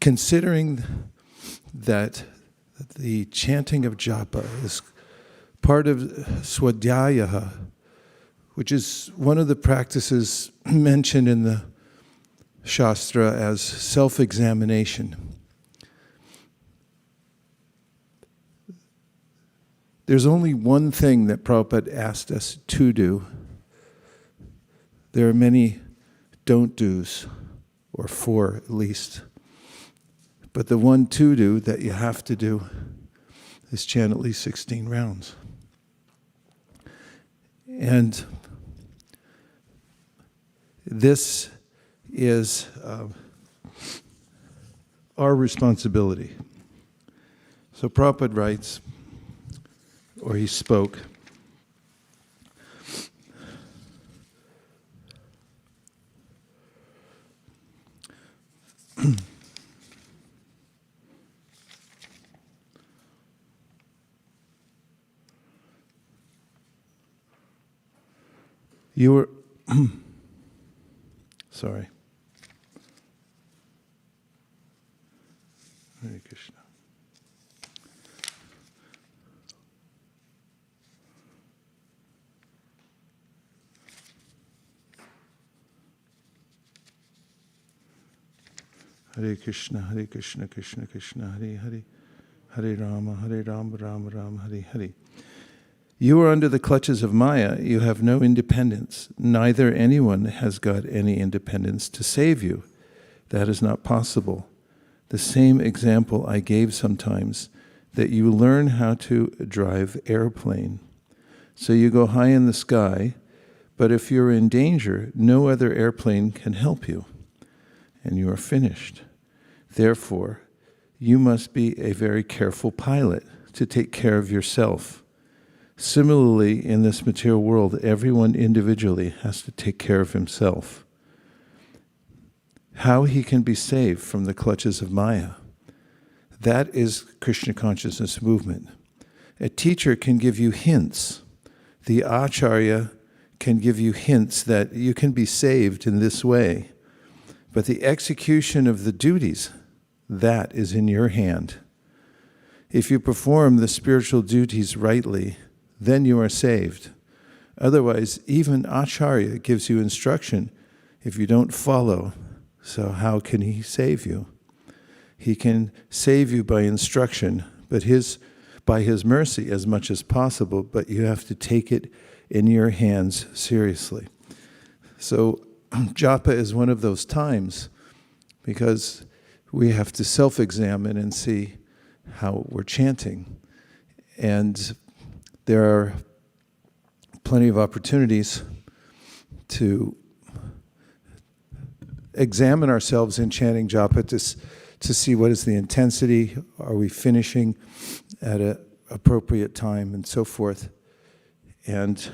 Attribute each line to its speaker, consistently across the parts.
Speaker 1: considering that the chanting of japa is part of swadhyaya, which is one of the practices mentioned in the Shastra as self-examination. There's only one thing that Prabhupada asked us to do. There are many don't do's, or four at least. But the one to do that you have to do is chant at least 16 rounds. And this is our responsibility. So Prabhupada writes, or he spoke, you were, sorry. Hare Krishna. Hare Krishna, Krishna Krishna, Hare Hare, Hare Rama, Rama Rama, Hare Hare. You are under the clutches of Maya. You have no independence. Neither anyone has got any independence to save you. That is not possible. The same example I gave sometimes, that you learn how to drive airplane. So you go high in the sky, but if you're in danger, no other airplane can help you, and you are finished. Therefore, you must be a very careful pilot to take care of yourself. Similarly, in this material world, everyone individually has to take care of himself. How he can be saved from the clutches of Maya, that is Krishna consciousness movement. A teacher can give you hints. The acharya can give you hints that you can be saved in this way. But the execution of the duties, that is in your hand. If you perform the spiritual duties rightly, then you are saved. Otherwise, even Acharya gives you instruction if you don't follow. So how can he save you? He can save you by instruction, but by his mercy as much as possible, but you have to take it in your hands seriously. So japa is one of those times because we have to self-examine and see how we're chanting. And there are plenty of opportunities to examine ourselves in chanting japa to see what is the intensity, are we finishing at an appropriate time, and so forth. And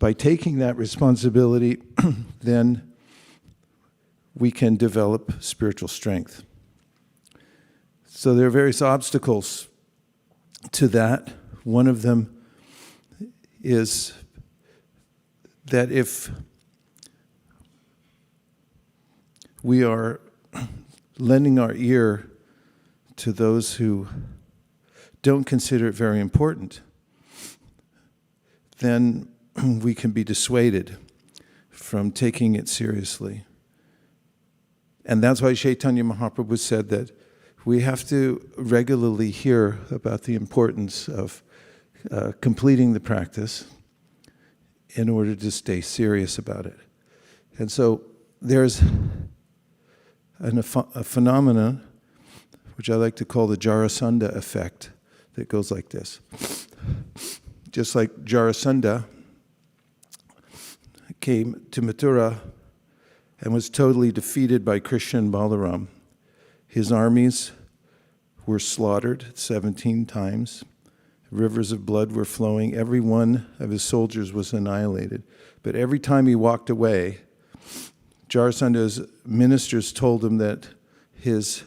Speaker 1: by taking that responsibility, then we can develop spiritual strength. So there are various obstacles to that. One of them is that if we are lending our ear to those who don't consider it very important, then we can be dissuaded from taking it seriously. And that's why Chaitanya Mahaprabhu said that we have to regularly hear about the importance of completing the practice in order to stay serious about it. And so there's a phenomenon which I like to call the Jarasandha effect that goes like this. Just like Jarasandha came to Mathura and was totally defeated by Krishna and Balaram. His armies were slaughtered 17 times. Rivers of blood were flowing. Every one of his soldiers was annihilated. But every time he walked away, Jarasandha's ministers told him that his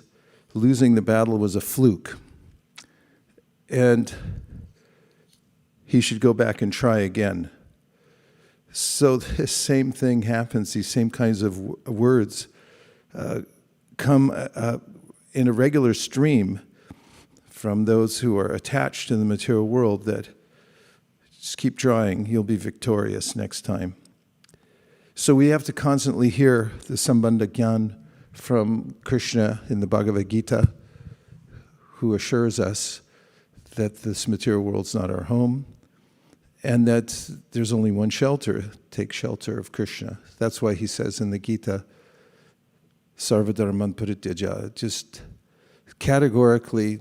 Speaker 1: losing the battle was a fluke. And he should go back and try again. So the same thing happens, these same kinds of words come in a regular stream from those who are attached to the material world, that just keep trying, you'll be victorious next time. So we have to constantly hear the Sambandha Gyan from Krishna in the Bhagavad Gita, who assures us that this material world's not our home, and that there's only one shelter. Take shelter of Krishna. That's why he says in the Gita, Sarvadharman Parityaja, just categorically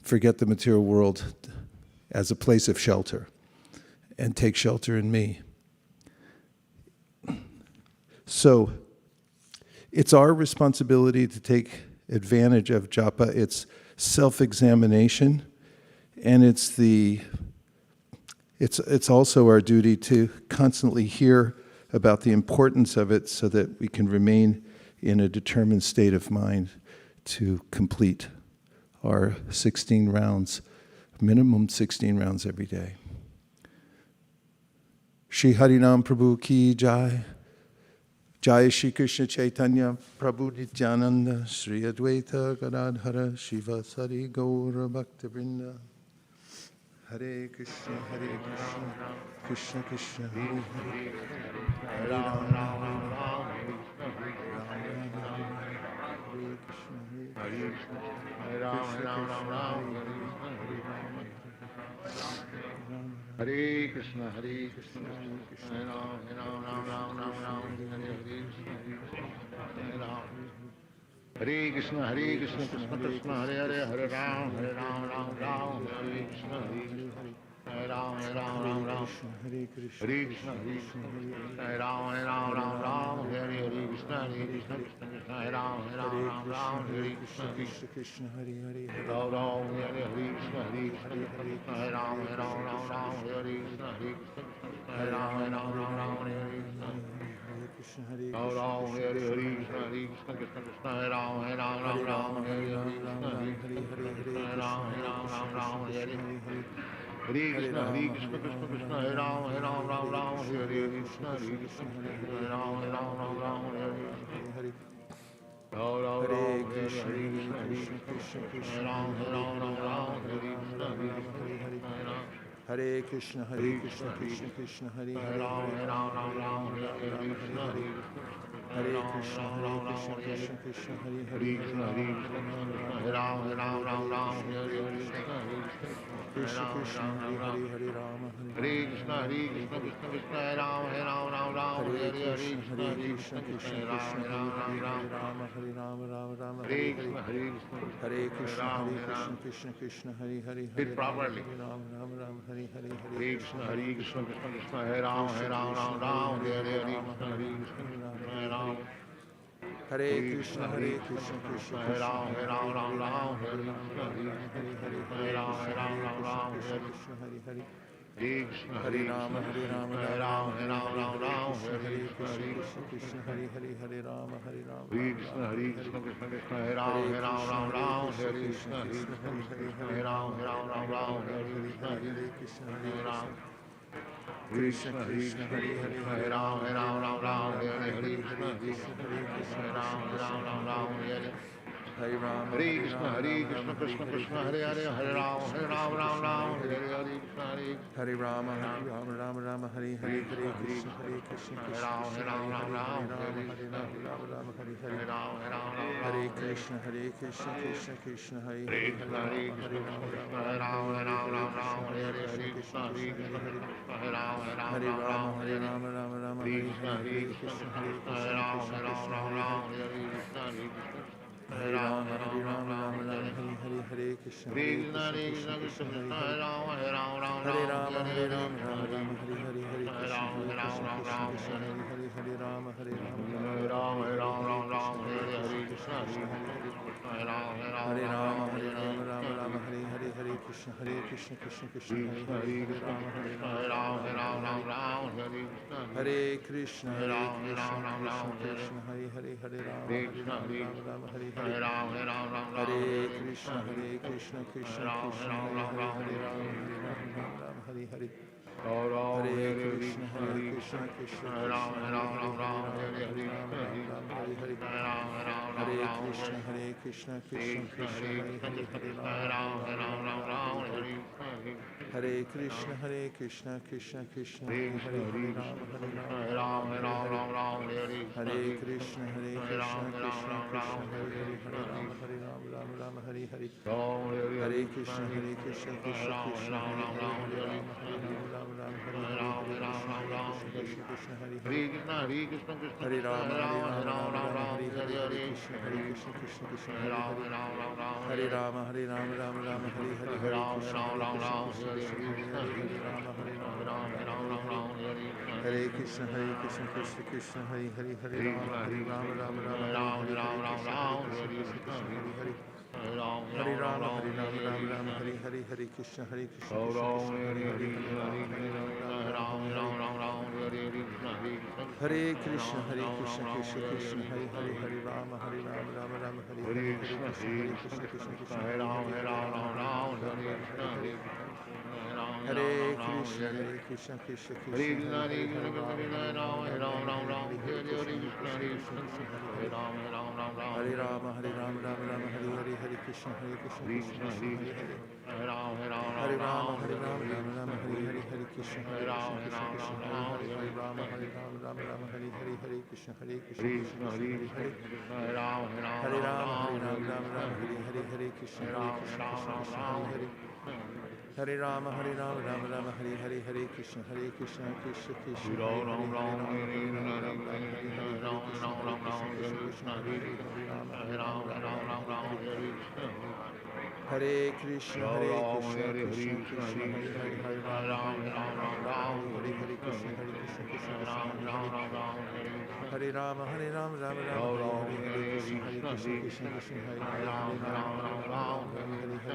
Speaker 1: forget the material world as a place of shelter and take shelter in me. So it's our responsibility to take advantage of japa. It's self-examination, and it's also our duty to constantly hear about the importance of it so that we can remain in a determined state of mind to complete our 16 rounds, minimum 16 rounds every day. Shri Harinam Prabhu Ki Jai. Jai Shri Krishna Chaitanya Prabhu Nityananda Shri Advaita Gadadhara Shiva Sari Gaura Bhakta Vrinda. Hare Krishna, Krishna Krishna, Hare Hare, Hare Rama, Hare Rama, Hare Krishna, Hare
Speaker 2: Hare Krishna, Hare Krishna, Hare Ram, Hare Krishna, Hare Krishna, Krishna Krishna, Hare Hare, Hare Ram, Ram Ram, Hare Krishna, Hare Ram, Ram,
Speaker 1: Hare Krishna,
Speaker 2: Hare Krishna, Hare Ram, Ram, Hare Krishna, Krishna Krishna, Hare Ram, Hare Krishna,
Speaker 1: Krishna, Hare Hare,
Speaker 2: Ram Ram, Hare Krishna, Hare Ram, Hare Krishna, Hare Ram, Hare Krishna.
Speaker 1: Krishna, Hare
Speaker 2: Ram Ram, Hare Krishna, Krishna Krishna, Hare Ram, Hare Ram, Hare Krishna, Hare Ram, Hare Krishna, Krishna Krishna, Hare Ram, Hare Krishna, Hare Ram, Hare
Speaker 1: Hare
Speaker 2: Hare
Speaker 1: Krishna,
Speaker 2: Krishna,
Speaker 1: Krishna,
Speaker 2: Ram,
Speaker 1: Hare Krishna, Krishna Krishna, Hare Hare,
Speaker 2: Ram,
Speaker 1: Hare Krishna, Krishna Krishna, Hare Hare, Krishna Krishna, Hare Hare, Hare Rama,
Speaker 2: Hare Krishna, Krishna Krishna, Ram,
Speaker 1: Hare Krishna, Krishna Krishna, Hare Hare, Rama, Hare Rama, Hare Hare, Hare Krishna, Krishna Krishna, Hare Hare, Hare
Speaker 2: properly.
Speaker 1: Rama, Hare Hare,
Speaker 2: Hare Krishna, Krishna Krishna, Hare Ram, Hare Ram,
Speaker 1: Hare Krishna, Krishna Krishna, Hare Ram,
Speaker 2: Hare Ram, Hare
Speaker 1: Hare,
Speaker 2: Krishna,
Speaker 1: Hare Rama, Hare Rama,
Speaker 2: Hare Ram,
Speaker 1: Hare Krishna, Hare Hare Rama, Hare Rama,
Speaker 2: Krishna, Krishna Krishna, Hare Ram, Hare Krishna, Hare Ram, Hare Krishna,
Speaker 1: Krishna Krishna, Hare Ram,
Speaker 2: Hare Krishna,
Speaker 1: Hare Rama,
Speaker 2: Hare Krishna, Krishna Krishna, Hare Hare, Hare Ram, Hare Krishna,
Speaker 1: Hare Rama, Rama, Hare Hare, Hare Krishna, Krishna Krishna, Hare Rama, Hare Hare, Hare Krishna, Krishna Krishna, Hare Hare, Hare Rama, Hare Rama, Hare Rama, Hare Hare, Krishna Krishna, Hare Rama, Hare Krishna, Krishna Krishna, Hare Rama, Hare Rama, Hare Hare, Krishna Krishna, Hare Rama, Hare Hare Krishna, Krishna, Hare Rama, Hare Krishna, Krishna, Hare Rama, Hare Krishna, Krishna Krishna, Hare Rama, Hare Hare Krishna, Krishna Krishna, Hare Ram, Hare Ram, Hare Hare. Hare Krishna, Krishna Krishna, Hare Ram, Hare Ram. Hare Krishna, Krishna Krishna, Hare Ram, Hare Ram, Hare Krishna, Krishna Krishna, Hare Ram, Ram Ram, Hare Hare. Hare Krishna, Krishna Krishna, Hare Ram, Ram Ram, Hare Hare. Krishna Krishna, Hare Hare. Hare Ram, Hare Hare Krishna, Krishna Krishna, Hare Hare. Hare Ram, Hare Ram, Hare Hare. Krishna Hare Krishna, Krishna Krishna, Hare Hare. Hare Ram, Hare Hare. Krishna Hare Hare. Hare Ram, Hare Hare. Hare Krishna, Krishna Hare Hare. Hare Krishna, Krishna Krishna, Hare Hare. Hare Ram, Hare Hare. Hare Krishna, Krishna Hare Ram, Hare Krishna, Krishna Krishna, Hare Ram, Hare Hare. Hare Krishna, Krishna Hare Hare. Hare Ram, Hare Hare. Hare Krishna, Krishna Hare Ram, Hare Hare. Hare Krishna, Krishna Hare Hare. Hare Ram, Hare Hare. Krishna Krishna, Hare Hare. Hare Rama, Hare Hare. Hare Krishna, Krishna Hare Hare. Hare Krishna,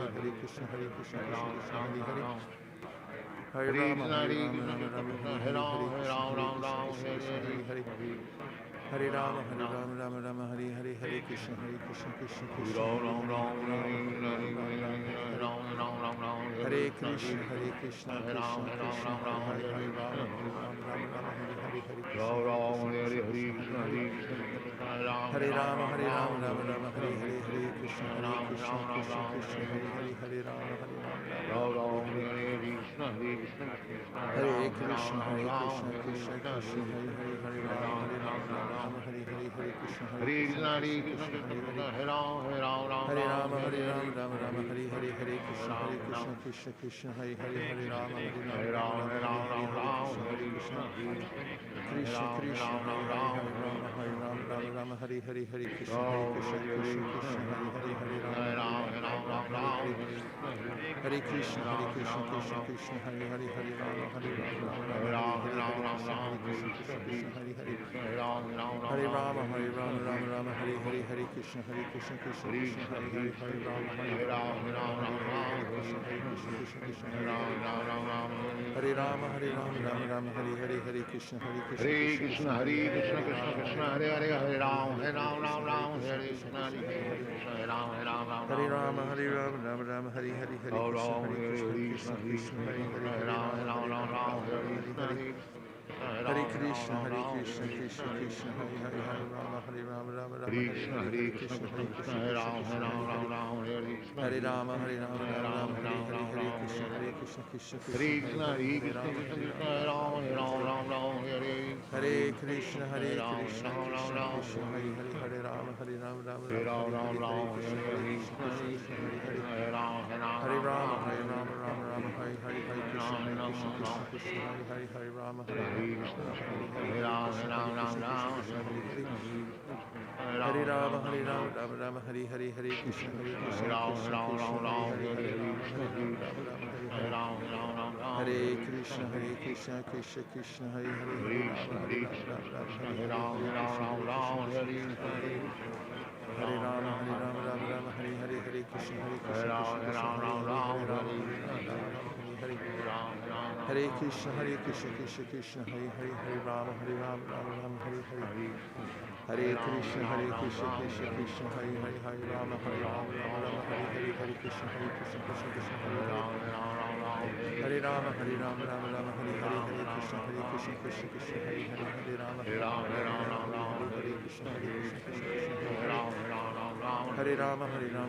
Speaker 1: Krishna Hare Hare. Hare Krishna, Krishna Hare Rama, Hare Krishna, Hare Hare. Hare Krishna, Krishna Hare Hare. Hare Rama, Hare Hare. Hare Rama, Hare Hare. Hare Krishna, Krishna Hare Krishna, Krishna Hare Rama, Hare Krishna, Krishna Hare Rama, Hare Krishna, Krishna Hare Rama, Hare Krishna, Krishna Hare Rama, Hare Krishna, Krishna Hare Rama, Krishna Krishna, Hare Krishna, Krishna Hare Krishna, Krishna Hare Rama, Hare Rama, Hare Krishna, Krishna Hare Rama, Hare Rama, Hare Krishna,
Speaker 2: Hare Krishna, Krishna Krishna, Hare Hare. Hare Ram, Hare Krishna, Hare Ram,
Speaker 1: Hare Rama, Hare Krishna, Krishna Hare Hare Krishna, Krishna Hare Rama, Hare
Speaker 2: Krishna, Krishna Krishna, Hare Ram,
Speaker 1: Hare Rama, Hare Krishna, Krishna
Speaker 2: Krishna, Krishna Krishna, Hare Ram,
Speaker 1: Hare Krishna, Krishna Hare Rama, Hare Hare Rama, Hare Krishna, Krishna Hare Rama, Hare Hare Rama, Hare Krishna, Hare Krishna, Krishna Hare Hare Rama, Hare Krishna, Krishna Hare Hare Krishna, Krishna Krishna, Hare Hare, Hare Rama, Rama Rama, Hare Hare. Hare Krishna, Krishna Krishna, Hare Hare, Hare Rama, Rama Rama, Hare Hare, Hare Krishna, Krishna Krishna, Hare Hare. Hare Rama, Rama Rama, Hare Hare, Hare Krishna, Krishna Krishna, Hare Hare, Hare Rama, Rama Rama, Hare Krishna, Krishna Krishna, Hare Hare. Hare Rama,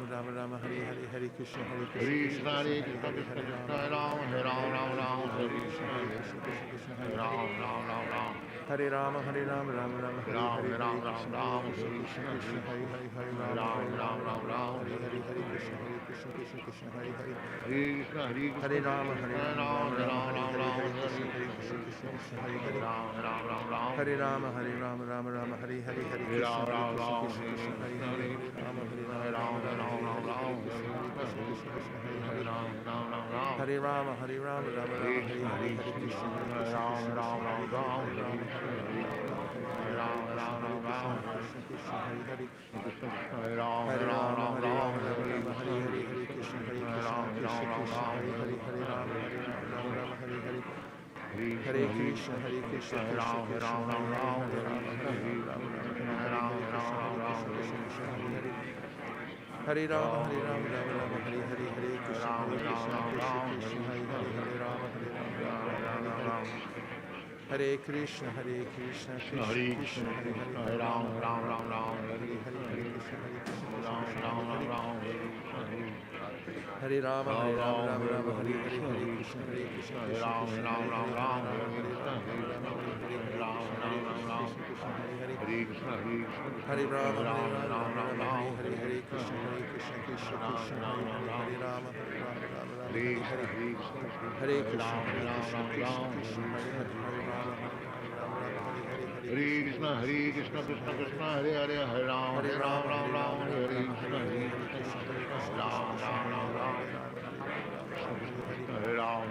Speaker 1: Rama Rama, Hare Hare, Hare Krishna, Krishna Hare Krishna, Hare Rama, Hare Krishna, Krishna Hare Hare. Hare Rama, Rama Rama, Hare Hare, Hare Krishna, Krishna Hare Hare, Hare Rama, Rama, Hare Hare, Hare Krishna, Krishna Hare Hare. Hare Rama, Rama Rama, Hare Hare, Hare Krishna, Krishna Hare Hare. Hare Rama, Rama, Hare Hare, Hare Krishna, Krishna Hare Hare. Hare Rama, Rama, Krishna Hare Hare. Hare Rama, Rama, Hare Hare, Hare Krishna, Krishna Hare Rama, Hare Rama, Hare Hare, Hare Krishna, Krishna Hare Hare, Hare Rama, Hare Hare. Hare Krishna, Krishna Hare Hare. Hare Rama, Rama, Hare Hare, Hare Krishna, Krishna Hare Hare, Hare Rama, Rama. Hare Krishna, Krishna Krishna, Hare Hare, Hare Rama, Hare Hare, Hare Krishna, Hare Rama, Rama, Hare Hare, Hare Krishna, Krishna Hare Hare Rama, Rama, Hare Hare, Krishna, Krishna Hare Rama, Hare Hare. Hare Krishna, Krishna Hare Hare, Hare Rama,
Speaker 2: Hare Krishna, Krishna Krishna, Hare Hare, Hare Rama, Rama, Hare Krishna, Ram, Hare Rama,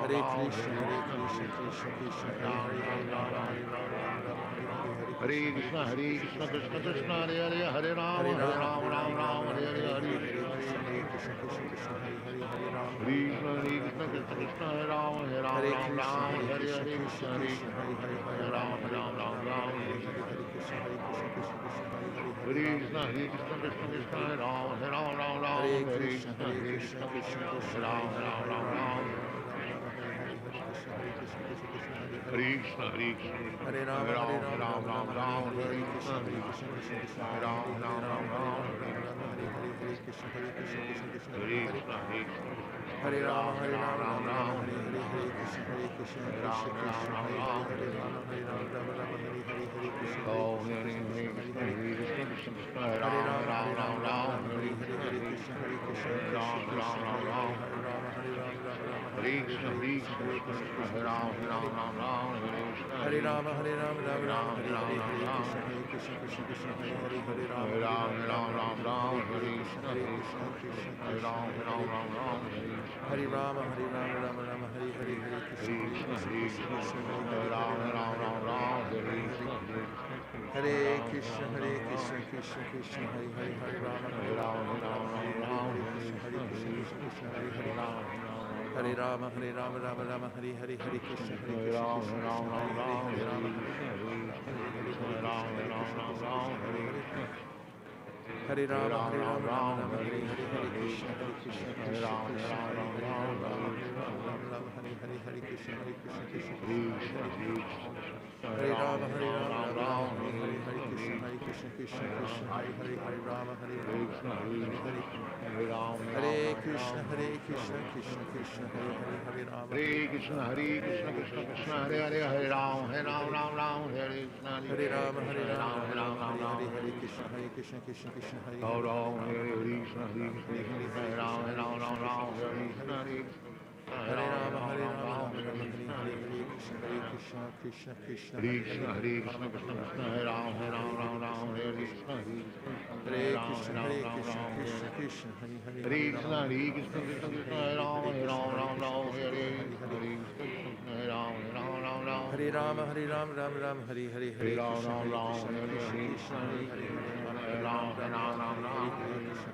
Speaker 1: Hare Krishna, Krishna Hare Rama,
Speaker 2: Hare Krishna, Krishna Krishna, Hare Hare, Hare Rama, Ram, Hare Hare, Hare
Speaker 1: Krishna, Hare Rama.
Speaker 2: Krishna, Krishna Krishna, Hare Rama, Ram, Hare Hare, Krishna, Hare Rama, Ram, Krishna, Krishna Krishna, Hare Rama, Hare Krishna, Krishna Ram, Krishna,
Speaker 1: Hare Rama, Ram, Hare Krishna, Krishna Ram, Hare Krishna, Krishna Hare Rama, Hare Krishna, Krishna Hare Rama, Hare Rama, Hare Krishna, Hare Rama, Hare Krishna, Hare Rama, Hare Rama, Krishna Krishna, Hare Hare, Hare Rama, Hare Rama, Hare Hare, Krishna Krishna, Hare Krishna, Krishna Krishna, Hare Hare, Hare Rama, Hare Krishna, Hare Hare. Hare Rama, Hare Hare, Hare Krishna, Hare Rama, Hare Rama, Hare Krishna, Hare Krishna, Hare Rama, Hare Krishna, Hare Rama, Hare Krishna, Krishna, Hare Rama,
Speaker 2: Hare Krishna, Krishna, Hare Hare, Hare Ram, Hare Ram, Hare Krishna,
Speaker 1: Hare Rama, Hare Krishna, Krishna, Hare
Speaker 2: Hare Ram, Hare Krishna, Hare Ram, Hare Krishna,
Speaker 1: Hare Rama, Hare Krishna, Krishna,
Speaker 2: Krishna, Hare Krishna, Hare Ram, Hare Krishna,
Speaker 1: Hare Krishna, Krishna,
Speaker 2: Hare Krishna, Hare Ram, Hare
Speaker 1: Hare Rama, Hare Krishna,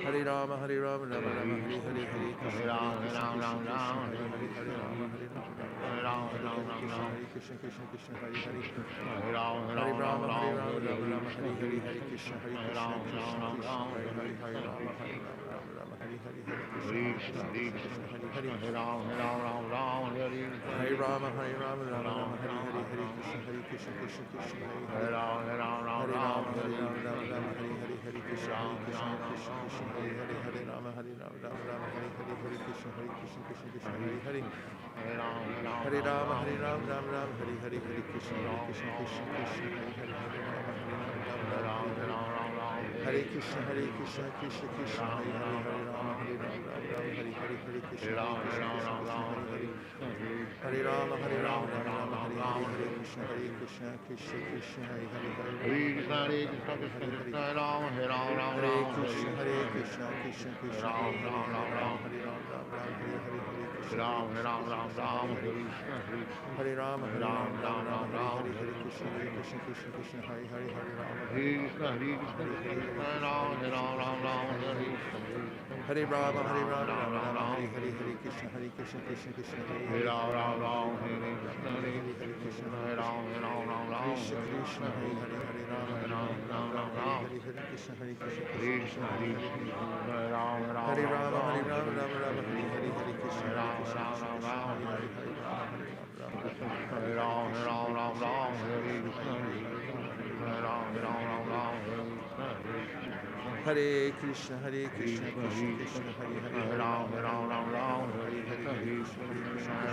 Speaker 1: Hare Rama, Hare Rama, Rama Rama, Hare Hare, Hare Krishna, Hare Krishna, Krishna Krishna, Hare Hare, Hare Rama, Hare Rama, Rama Rama, Hare Krishna, Hare Krishna, Krishna Krishna, Hare Hare, Hare Rama, Hare Rama, Rama Rama, Hare Hare, Hare Krishna, Krishna Krishna, Hare Hare, Hare Rama, Hare Rama, Rama Rama, Hare Hare, Hare Krishna, Krishna Krishna, Hare Hare, Hare Rama, Hare Rama, Rama Rama, Hare Hare, Hare Krishna, Krishna Krishna, Hare Hare, Hare Rama, Hare Rama, Rama Rama, Hare Hare, Hare Krishna, Krishna Krishna, Hare Hare, Hare Rama, Hare Rama, Rama Rama, Hare Hare, Hare Krishna, Krishna Krishna, Hare Hare, Hare Rama, Hare Rama, Rama Rama, Hare Hare, Hare Krishna, Krishna Krishna, Hare Hare, Hare Rama, Hare Rama, Rama Rama, Hare Hare, Hare Krishna, Krishna Krishna, Hare Hare, Hare Rama, Hare Rama, Rama Rama, Hare Hare, Hare Krishna, Krishna Krishna, Hare Hare, Hare Rama, Hare Rama, Rama Rama, Hare Hare, Hare Krishna, Krishna Krishna, Hare Hare, Hare Krishna, Krishna, Hare Krishna, Krishna Krishna, Hare Hare, Hare Rama, Hare Rama, Rama Rama, Hare Hare, Hare Krishna, Hare Rama, Hare Rama, Rama Rama, Hare Hare, Hare Krishna, Krishna, Hare Hare, Hare Rama, Hare Hare Rama, Hare Rama, Rama Rama, Hare Hare, Hare Krishna, Krishna Krishna, Hare Hare, Hare Krishna, Krishna, Hare Hare, Hare Rama, Hare Rama, Rama Rama, Hare Hare, Krishna, Krishna, Hare Rama, Hare Rama, Rama Rama, Hare Hare, Hare Krishna, Hare Hare Krishna, Hare Krishna, Krishna Krishna, Hare Hare, Hare Rama, Hare Hare, Hare Krishna, Krishna Krishna, Hare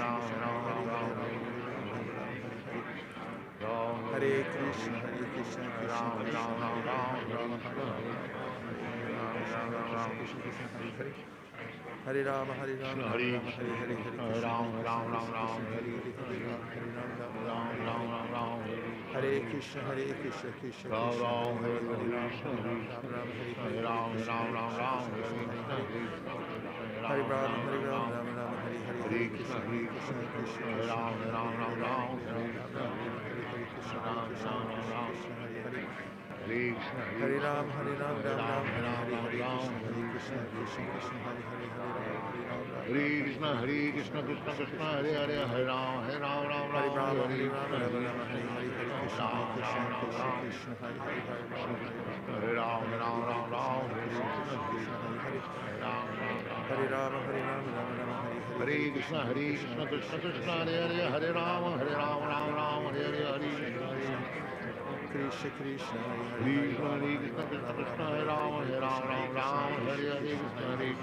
Speaker 1: Hare, Hare Krishna, Hare Krishna, Krishna Krishna, Hare Rama, Hare Rama, Hare Rama, Hare Rama, Hare Hare, Hare Krishna, Krishna Hare Krishna, Hare Krishna, Krishna Krishna, Hare Hare, Hare Rama, Hare Hare, Hare Rama, Hare Rama, Rama Rama, Hare Hare, Hare Krishna, Krishna Krishna, Hare Hare Ram, Hare Ram, Ram Ram, Hare Hare, Hare Krishna, Krishna Krishna, Hare Hare, Hare Krishna, Krishna Krishna, Hare Hare, Hare Ram, Hare Ram, Ram Ram, Hare Ram, Hare Ram, Hare Hare, Hare Krishna, Krishna Krishna, Hare Hare, Hare Ram, Hare Ram, Ram Ram, Krishna Krishna, Hare Hare, Hare Ram, Hare Ram, Ram Ram, Hare Hare, Krishna Krishna, Krishna, Hare Hare, Hare Ram, Hare Ram, Ram Ram, Hare Hare, Hare Krishna Krishna, Hare Hare, Hare Krishna, Hare Ram, Hare Ram, Ram Ram, Hare Hare, Hare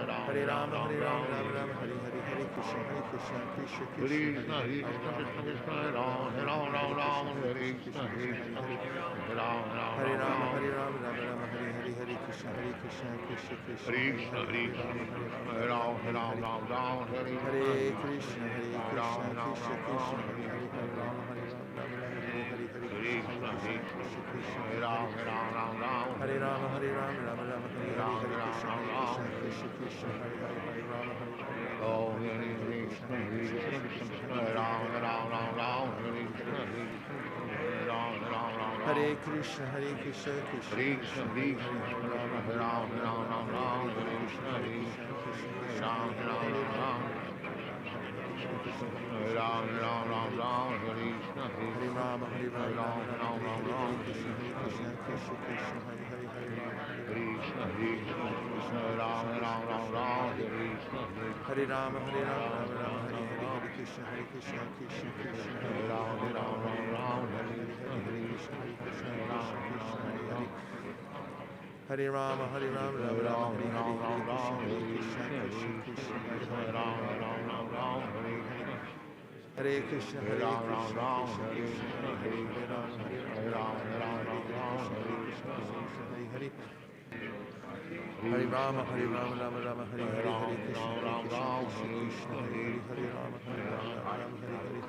Speaker 1: Ram, Hare Ram, Ram Ram, Hare Hare, Hare Krishna, Krishna Krishna, Hare Ram, Hare Ram, Ram Ram, Hare Krishna, Hare Ram, Hare Ram, Ram Ram, Hare Hare, Hare Krishna, Krishna Krishna, Hare Ram, Hare Ram, Ram Ram, Hare Krishna, Krishna Krishna, Hare Hare, Hare Ram, Hare Ram, Ram Ram, Hare Hare, Hare Krishna, Krishna, Hare Ram, Hare Rama, Hare Rama, Rama Rama, Hare Hare, Hare Krishna, Krishna Krishna, Hare Hare, Hare Rama, Hare Rama, Hare Krishna, Hare Ram, Hare Krishna, Hare Krishna, Krishna Krishna, Hare Hare, Hare Rama, Hare Rama, Rama Hare Krishna, Krishna Krishna, Hare Hare, Ram Ram Ram Ram, Hare Rama, Hare Rama, Rama Hare Krishna, Krishna Krishna, Hare Hare, Hare Krishna, Ram Ram Ram Ram, Hare Rama, Hare Rama, Rama Hare Hare, Krishna Krishna, Krishna Krishna, Hare Ram Ram Ram, Hare Krishna, Krishna Krishna, Hare Rama, Hare Rama, Rama Hare Hare, Krishna Krishna, Hare Ram Ram, Hare Krishna, Hare Krishna, Krishna Krishna, Hare Ram, Hare Krishna, Hare Hare, Hare Rama, Hare Rama, Rama Hare Hare, Hare Krishna, Krishna Hare Hare, Rama, Hare Rama, Hare Hare,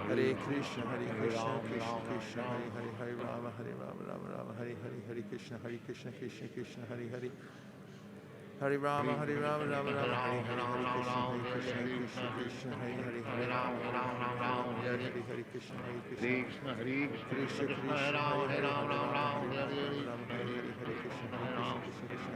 Speaker 1: Hare Krishna, Krishna Krishna, Hare Hare, Hare Rama, Hare Rama, Hare Hare, Hare Krishna, Krishna Krishna, Hare Hare, Hare Rama, Hare Rama, Rama Rama, Hare Hare, Hare Krishna, Krishna Krishna, Hare Hare, Hare Rama, Hare Hare, Hare Krishna, Krishna Krishna, Hare Hare, Hare Rama, Hare Rama, Hare Hare, Hare Krishna, Krishna Krishna,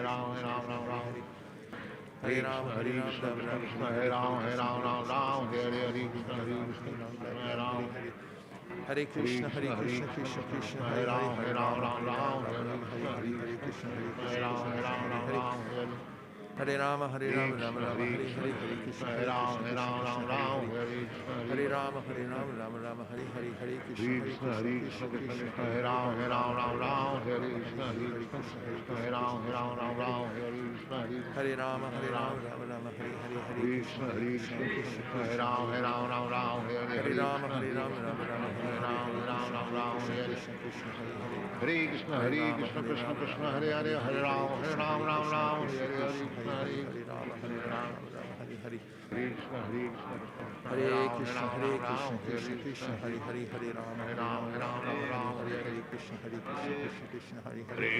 Speaker 3: Hare Rama, Hare Rama, Rama Rama, Hare Hare Krishna, Hare Krishna, Krishna Krishna, Hare Hare, Hare Rama, Hare Rama, Rama Rama, Hare Hare, Hare Krishna, Krishna Krishna, Hare Hare. Hare Rama, Hare Rama, Rama Rama, Hare Hare, Hare Krishna, Krishna Krishna, Hare Hare. Hare Rama, Hare Rama, Rama Rama, Hare Hare, Hare Krishna, Krishna Krishna, Hare Hare. Hare Rama, Hare Rama, Rama Rama, Hare Hare, Hare Krishna, Krishna Krishna, Hare Hare. Hare Rama, Hare Rama, Rama Rama, Hare Hare, Hare Krishna, Hare Krishna, Krishna Krishna, Hare Hare. Hare Rama, Hare Rama, Rama Rama, Hare Hare, Hare Krishna, Krishna Krishna, Hare Hare.
Speaker 2: Hare Krishna, Hare Krishna, Krishna Krishna, Hare Hare, Hare Rama, Hare Rama, Rama Rama, Hare Hare, Hare Krishna, Hare
Speaker 3: Hare Rama, Hare Rama, Rama Hare Hare.
Speaker 2: Krishna, Hare
Speaker 3: Hare Krishna, Hare Krishna, Krishna Krishna, Hare Hare, Hare Rama, Hare Rama, Rama Rama, Hare Hare, Hare Krishna, Krishna Krishna, Hare Hare.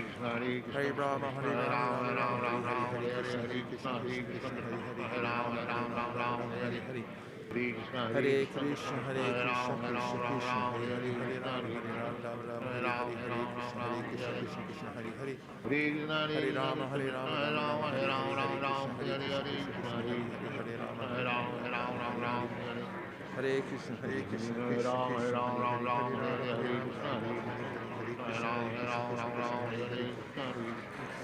Speaker 3: Hare Rama, Hare Rama, Rama Rama, Hare Hare, Hare Krishna, Krishna Krishna, Hare Hare, Hare Rama, Rama Rama, Hare Hare. Hare Krishna, Hare Krishna, Krishna Krishna, Hare Hare, Hare Rama, Hare Rama, Rama Rama, Hare Hare, Hare Krishna, Krishna Krishna, Hare Hare. Hare Rama, Hare Rama, Rama Rama, Hare Hare, Hare Krishna, Krishna Krishna, Hare Hare, Hare Rama, Hare Rama, Rama Rama, Hare Hare. Hare Krishna, Krishna Krishna, Hare Hare,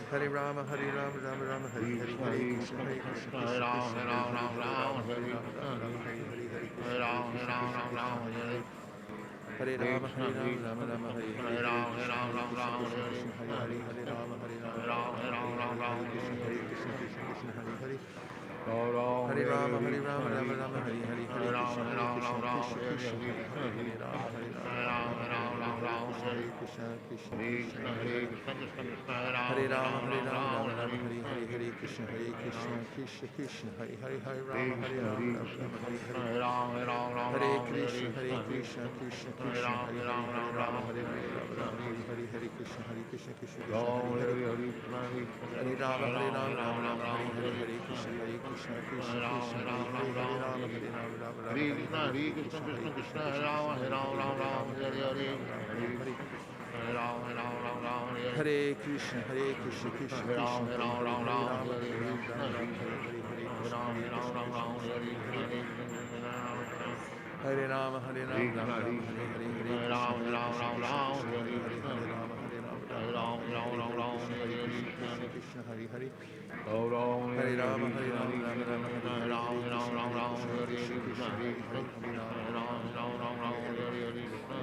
Speaker 3: Hare Rama, Hare Rama, Rama Rama, Hare Hare, Hare Krishna, Krishna Krishna, Hare Hare, Hare Rama, Hare Rama, Rama Rama, Hare Hare, Hare Krishna, Krishna Krishna, Hare Hare. Hare Rama, Hare Rama, Rama Rama, Hare Hare, Hare Krishna, Krishna Krishna, Hare Hare, Hare Rama, Hare Rama, Rama Rama, Hare Hare, Hare Krishna, Krishna Krishna, Hare Hare. Hare Rama, Hare Rama, Rama Rama, Hare Hare, Hare Krishna, Krishna Krishna, Hare Hare, Hare Rama, Hare Rama, Rama Rama, Hare Hare, Hare Krishna, Krishna Krishna, Hare Hare. Hare Rama, Hare Rama, Rama Rama, Hare Hare, Hare Krishna, Krishna Krishna, Hare Hare, Hare Rama, Hare Rama, Rama Rama, Hare Hare. Hare Krishna, Krishna Krishna, Hare Hare, Hare Rama, Hare Rama, Rama Rama, Hare Hare, Hare Krishna, Krishna Krishna, Hare Hare. Hare Rama, Hare Rama, Rama Rama, Hare Hare, Hare Krishna, Krishna Krishna, Hare Hare, Hare Rama, Hare Rama, Rama Rama, Hare Hare, Hare Krishna, Krishna Krishna, Hare Rama, Hare Rama, Rama Rama, Hare Hare. Hare Krishna, Krishna Krishna, Hare Hare, Hare Rama, Hare Rama, Rama Rama, Hare Hare, Hare Krishna, Krishna Krishna, Hare Hare. Hare Rama, Hare Rama, Rama Rama, Hare Hare, Hare Krishna, Krishna Krishna, Hare Hare, Hare Rama, Hare Rama, Rama Rama, Hare Hare, Hare Krishna, Krishna Krishna, Hare Hare. Hare Rama, Hare Rama, Rama Rama, Hare Hare, Hare Krishna, Krishna Krishna, Hare Hare, Hare Rama, Hare Rama, Hare Hare.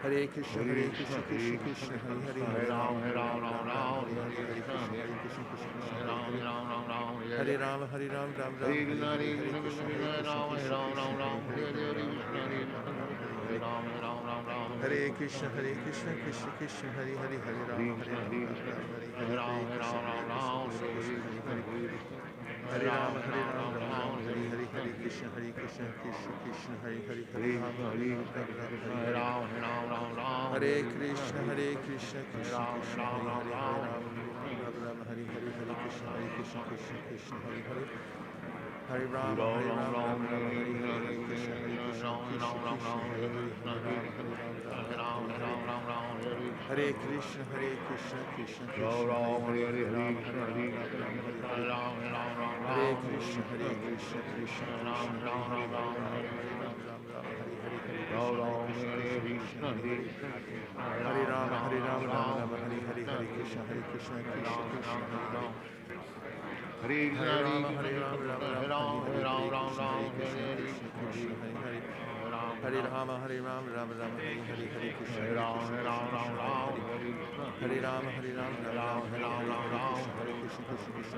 Speaker 3: Hare Krishna, Krishna Krishna, Hare Hare, Hare Rama, Hare Rama, Rama Rama, Hare Hare, Hare Krishna, Krishna Krishna, Hare Hare. Hare Rama, Hare Rama, Rama Rama, Hare Hare, Hare Krishna, Krishna Krishna, Hare Hare, Hare Rama, Hare Rama, Rama Rama, Hare Hare. Hare Krishna, Krishna Krishna, Hare Hare, Hare Rama, Hare Rama, Rama Rama, Hare Hare, Hare Krishna, Krishna Krishna, Hare Hare. Hare Rama, Hare Rama, Rama Rama, Hare Hare, Hare Krishna, Krishna Krishna, Hare Hare, Hare Rama, Hare Rama, Rama Rama, Hare Hare. Hare Krishna, Krishna Krishna, Hare Hare, Hare Rama, Hare Rama, Rama Rama, Hare Hare, Hare Krishna, Krishna Hare Hare. Hare Rama, Hare Rama, Rama Rama, Hare Hare, Hare Krishna, Krishna Krishna, Hare Hare, Hare Rama, Hare Rama, Rama Rama, Hare Hare. Hare Krishna, Krishna Krishna, Hare Hare, Hare Rama, Hare Rama, Rama Rama, Hare Hare. Hare Krishna, Krishna Krishna, Hare Hare, Hare Rama, Hare Rama, Rama Rama, Hare Hare, Hare Krishna, Krishna Hare Hare. Hare Rama, Hare Rama, Rama Rama, Hare Hare, Hare Krishna, Krishna Hare Hare. Hare Rama, Hare Rama, Rama Rama, Hare Hare, Hare Krishna, Krishna Hare Hare. Hare Rama, Hare Rama, Rama Rama, Hare Hare, Hare Krishna, Krishna Hare Hare. Hare Rama, Hare Rama, Rama Rama, Hare Hare, Hare Krishna, Krishna Hare Hare, Hare Rama, Hare Rama, Hare Hare, Krishna, Hare Rama, Hare Rama, Rama Rama, Hare Hare, Hare Krishna, Krishna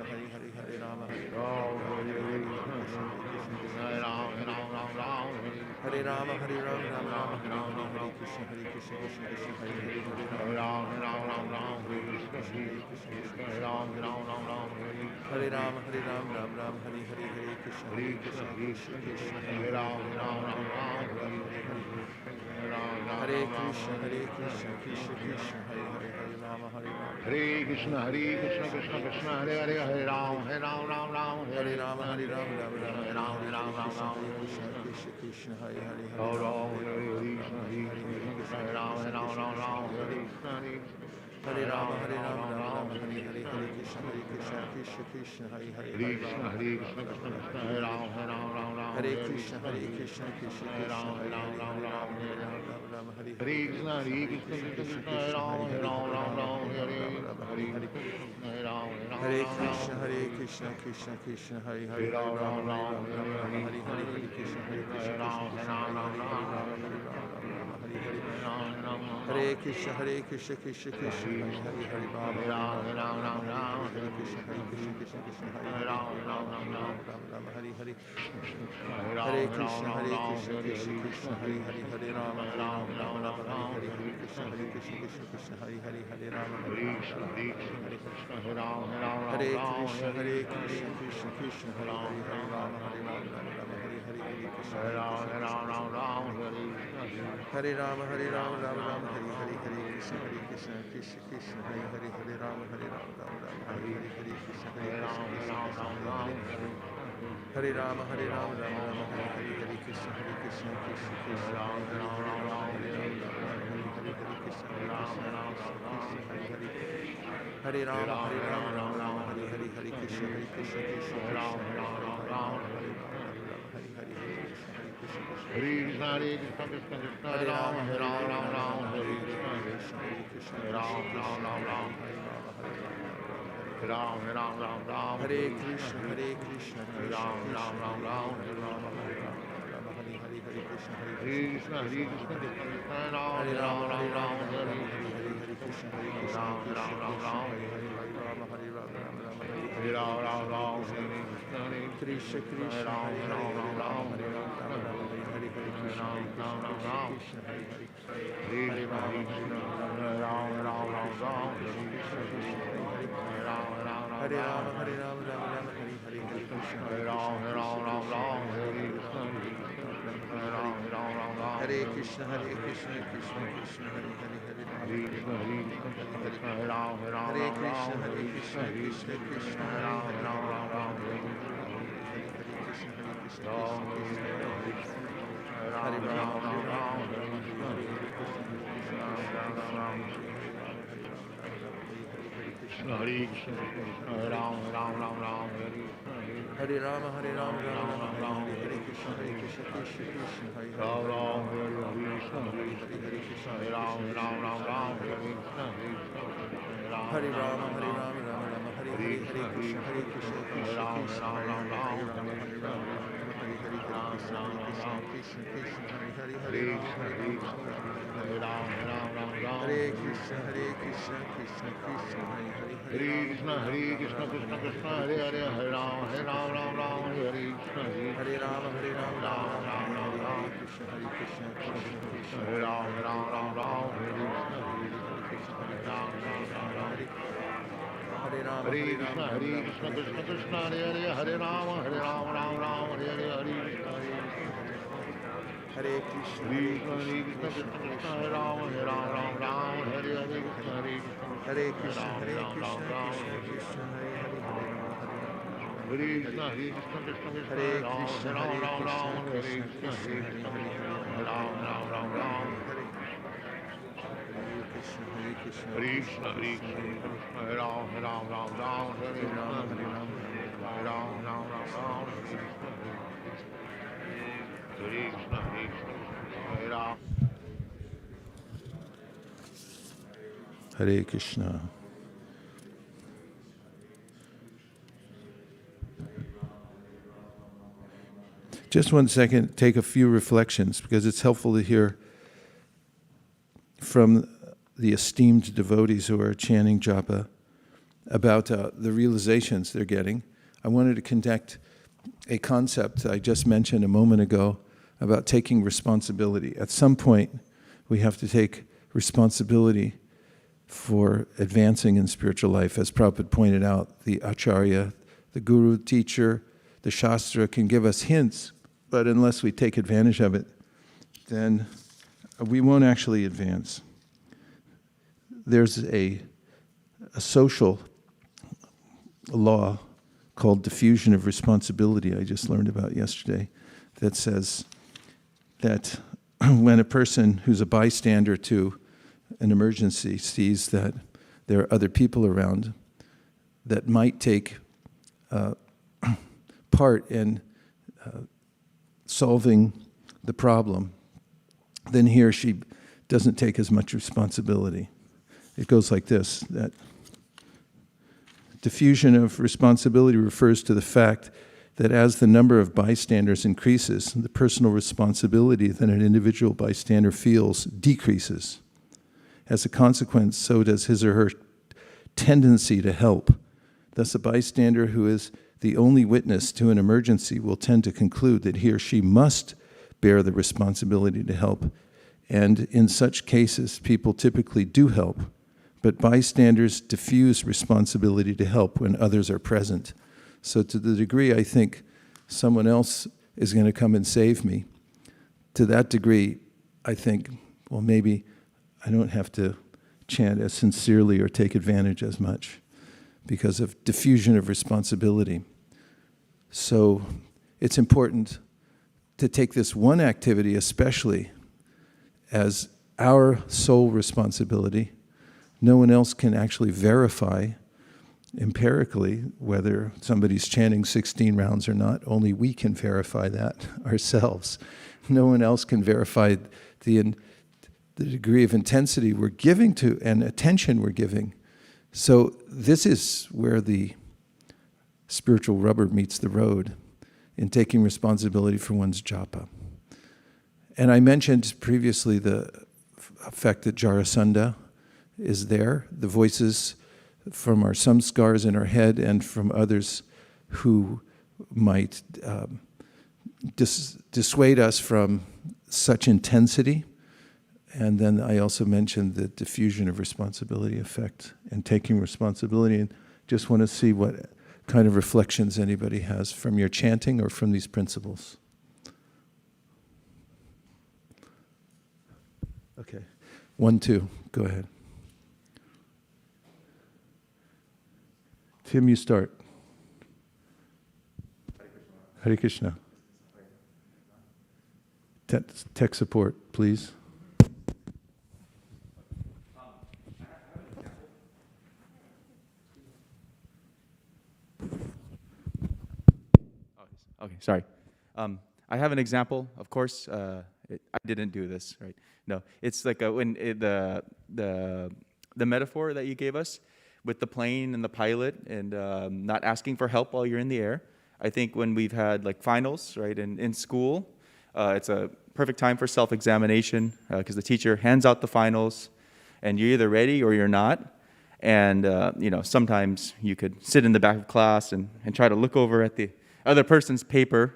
Speaker 3: Hare Hare, Hare Rama, Hare Rama, Krishna, Hare Hare Rama, Hare Rama, Rama Rama, Hare Hare, Hare Krishna, Krishna Hare Rama, Hare Krishna, Krishna Krishna, Hare Hare, Hare Rama, Hare Rama.
Speaker 2: Hare Krishna, Krishna, Hare Hare, Hare Ram, Ram,
Speaker 3: Hare Rama, Hare Rama, Rama Rama, Hare Hare, Krishna, Krishna, Hare Hare, Hare Rama, Hare Krishna, Hare Ram, Hare Rama, Hare Rama, Rama Rama, Hare Hare, Hare Krishna, Krishna, Hare Hare, Hare Rama, Hare Rama, Hare Krishna, Krishna Krishna, Hare Hare, Hare Rama, Rama Rama, Hare Hare, Krishna, Krishna, Hare Hare, Hare Rama, Rama Hare Hare. Hare Krishna, Krishna Krishna, Hare Hare, Hare Rama, Rama Rama, Hare Hare, Hare Krishna, Krishna Krishna, Hare Hare, Hare Rama, Hare Rama, Hare Hare. Hare Krishna, Krishna Krishna, Hare Hare, Hare Rama, Hare Rama, Hare Krishna, Krishna, Hare Hare, Hare Rama, Rama, Hare Hare. Hare Krishna, Krishna, Hare Hare, Hare Rama, Hare Rama, Hare Hare, Hare Krishna, Krishna, Hare Hare, Hare Rama, Hare Rama, Hare Hare. Hare Krishna, Krishna Krishna, Hare Hare, Hare Rama, Hare Rama, Hare Hare, Hare Krishna, Hare Rama, Hare Rama, Rama Rama, Hare Hare, Hare Krishna, Krishna, Hare Hare, Hare Rama, Hare Rama, Rama Rama, Hare Hare, Hare Krishna, Krishna, Hare Hare. Hare Rama, Hare Rama, Rama Rama, Hare Hare, Hare Krishna, Krishna, Hare Hare, Hare Rama, Hare Rama, Rama Rama, Hare Hare, Hare Krishna, Hare Hare. Hare Rama, Hare Rama, Rama Rama, Hare Hare, Hare Krishna, Krishna, Hare Hare, Hare Rama, Hare Rama, Hare Hare, Hare Krishna,
Speaker 2: Hare Krishna, Krishna Krishna, Hare Rama, Hare Rama, Hare Krishna, Hare Rama, Ram Ram. Ram Ram Ram Ram
Speaker 3: Hare Krishna, Hare Krishna,
Speaker 2: Hare
Speaker 3: Krishna
Speaker 2: Ram
Speaker 3: Krishna,
Speaker 2: Ram Ram
Speaker 3: Hare
Speaker 2: Ram
Speaker 3: Rama, Hare Rama, Hare Rama, Hare Hare, Hare Krishna, Hare Krishna,
Speaker 2: Krishna
Speaker 3: Krishna
Speaker 2: Krishna
Speaker 3: Krishna,
Speaker 2: Krishna Krishna Hare Ram
Speaker 3: Hare
Speaker 2: Ram
Speaker 3: Rama, Hare
Speaker 2: Ram
Speaker 3: Rama,
Speaker 2: Ram
Speaker 3: Rama
Speaker 2: Hare
Speaker 3: Rama, Hare Hare, Hare Krishna, Hare Krishna,
Speaker 2: Ram
Speaker 3: Krishna
Speaker 2: Ram Ram
Speaker 3: Krishna,
Speaker 2: Ram
Speaker 3: Hare Hare, Hare Rama, Hare Rama, Rama Rama, Hare
Speaker 2: Hare
Speaker 3: Hare,
Speaker 2: Ram
Speaker 3: Hare
Speaker 2: Ram
Speaker 3: Krishna,
Speaker 2: Ram
Speaker 3: Hare Krishna,
Speaker 2: Krishna
Speaker 3: Krishna
Speaker 2: Hare
Speaker 3: Krishna, Hare
Speaker 2: Ram
Speaker 3: Hare,
Speaker 2: Ram
Speaker 3: Hare Rama,
Speaker 2: Ram
Speaker 3: Hare Rama, Rama Rama, Hare Hare, Hare Krishna, Hare Krishna,
Speaker 2: Ram
Speaker 3: Krishna
Speaker 2: Ram
Speaker 3: Krishna, Hare Hare, Hare
Speaker 2: Krishna
Speaker 3: Rama, Hare Rama, Rama
Speaker 2: Hare
Speaker 3: Rama, Hare
Speaker 2: Ram
Speaker 3: Hare,
Speaker 2: Ram
Speaker 3: Hare
Speaker 2: Ram
Speaker 3: Krishna, Hare Krishna, Krishna Krishna, Hare Hare, Hare Rama, Hare Rama, Rama Rama, Hare Hare, Hare Krishna, Hare Krishna, Krishna Krishna, Hare Hare, Hare Rama, Hare Rama, Rama Hare Hare, Hare Krishna, Hare Krishna, Krishna Krishna, Hare Hare, Hare Rama, Hare Rama, Rama Hare Hare, Hare Krishna, Hare Krishna, Krishna Krishna, Hare Hare, Hare Rama, Hare Rama, Rama Hare Hare, Hare Krishna, Hare Krishna, Krishna Krishna, Hare Hare, Hare Rama, Hare Rama, Rama Rama, Hare Hare, Hare Krishna, Hare Krishna, Krishna Krishna, Hare Hare, Hare Rama, Hare Rama, Rama Rama, Hare Hare, Hare Krishna, Hare
Speaker 2: Hare
Speaker 3: Krishna,
Speaker 2: Krishna,
Speaker 3: Krishna Krishna,
Speaker 2: Hare
Speaker 3: Hare
Speaker 2: Ram, Ram Ram Ram, Hare
Speaker 3: Hare Rama, Hare Rama, Rama Rama, Hare
Speaker 2: Ram,
Speaker 3: Hare, Hare Krishna, Hare Krishna, Krishna Krishna, Hare Hare, Hare Rama, Hare Rama, Rama Rama, Hare Hare, Hare Krishna, Hare Krishna, Krishna Krishna, Hare Hare, Hare Rama, Hare Rama, Rama Rama, Hare Hare, Hare Krishna, Hare Krishna, Krishna Krishna, Hare Hare, Hare Rama, Hare Rama, Rama Rama, Hare Hare, Hare Krishna, Hare Krishna, Krishna Krishna, Hare Hare, Hare Rama, Hare Rama, Rama Rama, Hare Hare, Hare Krishna, Hare Krishna, Krishna Krishna, Hare Hare, Hare Rama, Hare Rama, Rama Rama, Hare Hare, Hare Krishna, Hare Krishna, Krishna Krishna, Hare Hare, Hare Rama, Hare Rama, Rama Rama, Hare Hare, Hare Krishna, Hare Krishna, Krishna Krishna, Hare Hare, Hare Rama, Hare Rama, Rama Rama, Hare Hare, Hare Krishna, Hare Krishna, Hare Rama, Hare Hare Rama, Hare Rama, Rama Rama, Hare Hare,
Speaker 2: Krishna
Speaker 3: Hare
Speaker 2: Krishna,
Speaker 3: Krishna,
Speaker 2: Hare
Speaker 3: Hare
Speaker 2: Hare,
Speaker 3: Krishna,
Speaker 2: Hare
Speaker 3: Krishna
Speaker 2: Rama, Hare
Speaker 3: Krishna,
Speaker 2: Rama,
Speaker 3: Hare
Speaker 2: Ram
Speaker 3: Hare,
Speaker 2: Ram,
Speaker 3: Hare
Speaker 2: Hare
Speaker 3: Hare,
Speaker 2: Hare,
Speaker 3: Hare
Speaker 2: Hare
Speaker 3: Krishna, Hare Krishna, Hare Hare Krishna,
Speaker 2: Hare
Speaker 3: Hare
Speaker 2: Krishna,
Speaker 3: Krishna,
Speaker 2: Hare Krishna,
Speaker 3: Krishna
Speaker 2: Krishna Krishna,
Speaker 3: Krishna,
Speaker 2: Hare
Speaker 3: Hare
Speaker 2: Ram,
Speaker 3: Hare,
Speaker 2: Hare
Speaker 3: Hare
Speaker 2: Ram,
Speaker 3: Rama,
Speaker 2: Ram
Speaker 3: Hare
Speaker 2: Ram,
Speaker 3: Rama,
Speaker 2: Hare
Speaker 3: Rama
Speaker 2: Hare
Speaker 3: Rama,
Speaker 2: Krishna,
Speaker 3: Hare
Speaker 2: Hare Krishna,
Speaker 3: Hare
Speaker 2: Hare
Speaker 3: Krishna,
Speaker 2: Ram, Hare
Speaker 3: Hare
Speaker 2: Ram, Ram
Speaker 3: Krishna,
Speaker 2: Ram,
Speaker 3: Krishna Krishna, Hare Hare, Hare Rama, Hare Rama, Rama Rama, Hare
Speaker 2: Hare
Speaker 3: Hare,
Speaker 2: Krishna, Hare Krishna, Krishna Krishna,
Speaker 3: Hare
Speaker 2: Hare
Speaker 3: Krishna,
Speaker 2: Ram,
Speaker 3: Hare
Speaker 2: Ram
Speaker 3: Krishna,
Speaker 2: Ram, Hare
Speaker 3: Krishna
Speaker 2: Krishna,
Speaker 3: Krishna,
Speaker 2: Hare
Speaker 3: Hare
Speaker 2: Krishna,
Speaker 3: Hare, Hare
Speaker 2: Hare
Speaker 3: Rama, Hare
Speaker 2: Ram,
Speaker 3: Rama,
Speaker 2: Ram
Speaker 3: Rama
Speaker 2: Ram
Speaker 3: Rama,
Speaker 2: Ram,
Speaker 3: Hare Hare, Hare Krishna, Hare Krishna,
Speaker 2: Hare
Speaker 3: Krishna
Speaker 2: Krishna, Hare
Speaker 3: Krishna,
Speaker 2: Krishna,
Speaker 3: Hare Hare,
Speaker 2: Hare Ram, Ram Ram, Hare
Speaker 3: Hare
Speaker 2: Krishna,
Speaker 3: Rama, Hare Rama, Rama Rama,
Speaker 2: Hare
Speaker 3: Hare
Speaker 2: Ram,
Speaker 3: Hare,
Speaker 2: Ram
Speaker 3: Hare Krishna,
Speaker 2: Ram,
Speaker 3: Hare
Speaker 2: Hare
Speaker 3: Krishna,
Speaker 2: Krishna, Hare Krishna, Hare Krishna, Hare Ram.
Speaker 1: Hare Krishna. Just 1 second, take a few reflections because it's helpful to hear from the esteemed devotees who are chanting japa about the realizations they're getting. I wanted to connect a concept I just mentioned a moment ago about taking responsibility. At some point, we have to take responsibility for advancing in spiritual life. As Prabhupada pointed out, the acharya, the guru, teacher, the shastra can give us hints, but unless we take advantage of it, then we won't actually advance. There's a social law called diffusion of responsibility I just learned about yesterday that says that when a person who's a bystander to an emergency sees that there are other people around that might take part in solving the problem, then he or she doesn't take as much responsibility. It goes like this, that diffusion of responsibility refers to the fact that as the number of bystanders increases, the personal responsibility that an individual bystander feels decreases. As a consequence, so does his or her tendency to help. Thus, a bystander who is the only witness to an emergency will tend to conclude that he or she must bear the responsibility to help. And in such cases, people typically do help, but bystanders diffuse responsibility to help when others are present. So to the degree I think someone else is going to come and save me, to that degree, I think, well, maybe I don't have to chant as sincerely or take advantage as much because of diffusion of responsibility. So it's important to take this one activity especially as our sole responsibility. No one else can actually verify empirically, whether somebody's chanting 16 rounds or not, only we can verify that ourselves. No one else can verify the degree of intensity we're giving to and attention we're giving. So this is where the spiritual rubber meets the road in taking responsibility for one's japa. And I mentioned previously the effect that Jarasandha is there, the voices from our samskars in our head and from others who might dissuade us from such intensity. And then I also mentioned the diffusion of responsibility effect and taking responsibility, and just want to see what kind of reflections anybody has from your chanting or from these principles. Okay, 1, 2, go ahead. Tim, you start. Hare Krishna. Tech support, please.
Speaker 4: Okay, sorry. I have an example, of course. I didn't do this, right? No, it's like the metaphor that you gave us with the plane and the pilot and not asking for help while you're in the air. I think when we've had like finals, right, in school, it's a perfect time for self-examination because the teacher hands out the finals and you're either ready or you're not. And, sometimes you could sit in the back of class and try to look over at the other person's paper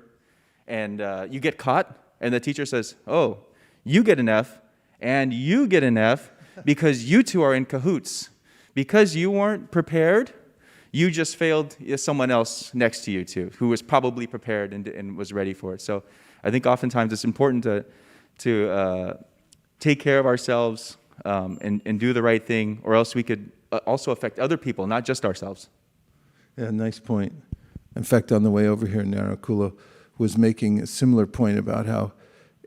Speaker 4: and you get caught and the teacher says, oh, you get an F and you get an F because you two are in cahoots. Because you weren't prepared, you just failed someone else next to you too, who was probably prepared and was ready for it. So I think oftentimes it's important to take care of ourselves and do the right thing, or else we could also affect other people, not just ourselves.
Speaker 1: Yeah, nice point. In fact, on the way over here, Narakula was making a similar point about how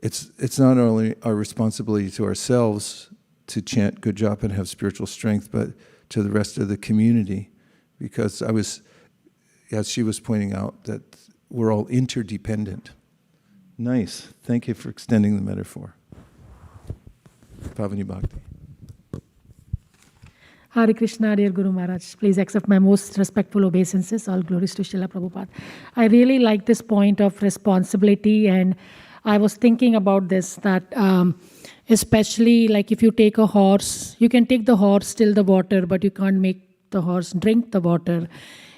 Speaker 1: it's not only our responsibility to ourselves to chant good japa and have spiritual strength, but to the rest of the community, because as she was pointing out, that we're all interdependent. Nice. Thank you for extending the metaphor. Pavani Bhakti.
Speaker 5: Hare Krishna, dear Guru Maharaj. Please accept my most respectful obeisances. All glories to Srila Prabhupada. I really like this point of responsibility, and I was thinking about this, that especially like if you take a horse, you can take the horse till the water, but you can't make the horse drink the water.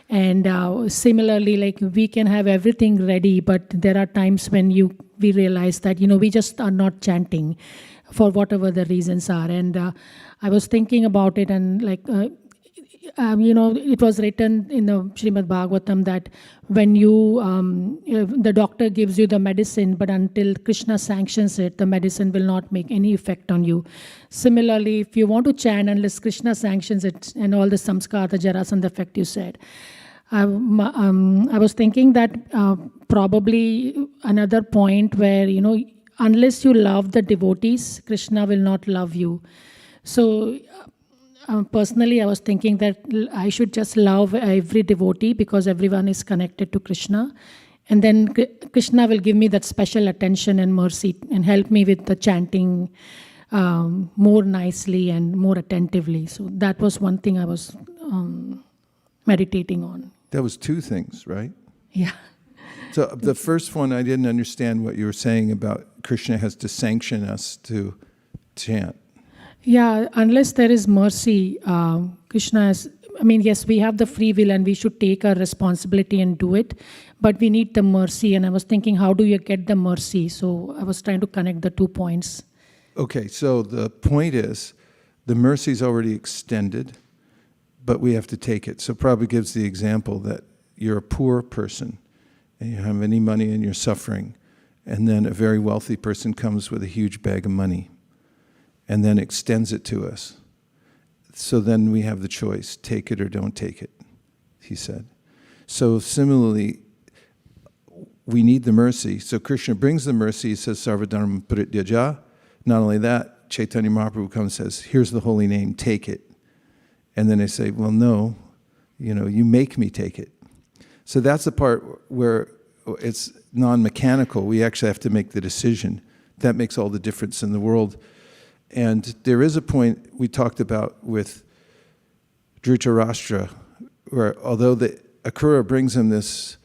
Speaker 5: And similarly, like we can have everything ready, but there are times when we realize that, we just are not chanting for whatever the reasons are. And I was thinking about it, and it was written in the Srimad Bhagavatam that when the doctor gives you the medicine, but until Krishna sanctions it, the medicine will not make any effect on you. Similarly, if you want to chant, unless Krishna sanctions it and all the samskara, the jarasandha effect you said, I was thinking that probably another point where, unless you love the devotees, Krishna will not love you. So personally, I was thinking that I should just love every devotee because everyone is connected to Krishna. And then Krishna will give me that special attention and mercy and help me with the chanting more nicely and more attentively. So that was one thing I was meditating on.
Speaker 1: That was 2 things, right?
Speaker 5: Yeah.
Speaker 1: So the first one, I didn't understand what you were saying about Krishna has to sanction us to chant.
Speaker 5: Yeah, unless there is mercy, Krishna is, yes, we have the free will and we should take our responsibility and do it, but we need the mercy. And I was thinking, how do you get the mercy? So I was trying to connect the 2 points.
Speaker 1: Okay, so the point is, the mercy is already extended, but we have to take it. So Prabhupada gives the example that you're a poor person and you have any money and you're suffering, and then a very wealthy person comes with a huge bag of money and then extends it to us. So then we have the choice, take it or don't take it, he said. So similarly, we need the mercy. So Krishna brings the mercy, he says, Sarvadharma Parityaja. Not only that, Chaitanya Mahaprabhu comes and says, here's the holy name, take it. And then they say, well, no, You make me take it. So that's the part where it's non-mechanical. We actually have to make the decision. That makes all the difference in the world. And there is a point we talked about with Dhritarashtra, where although the Akrura brings him this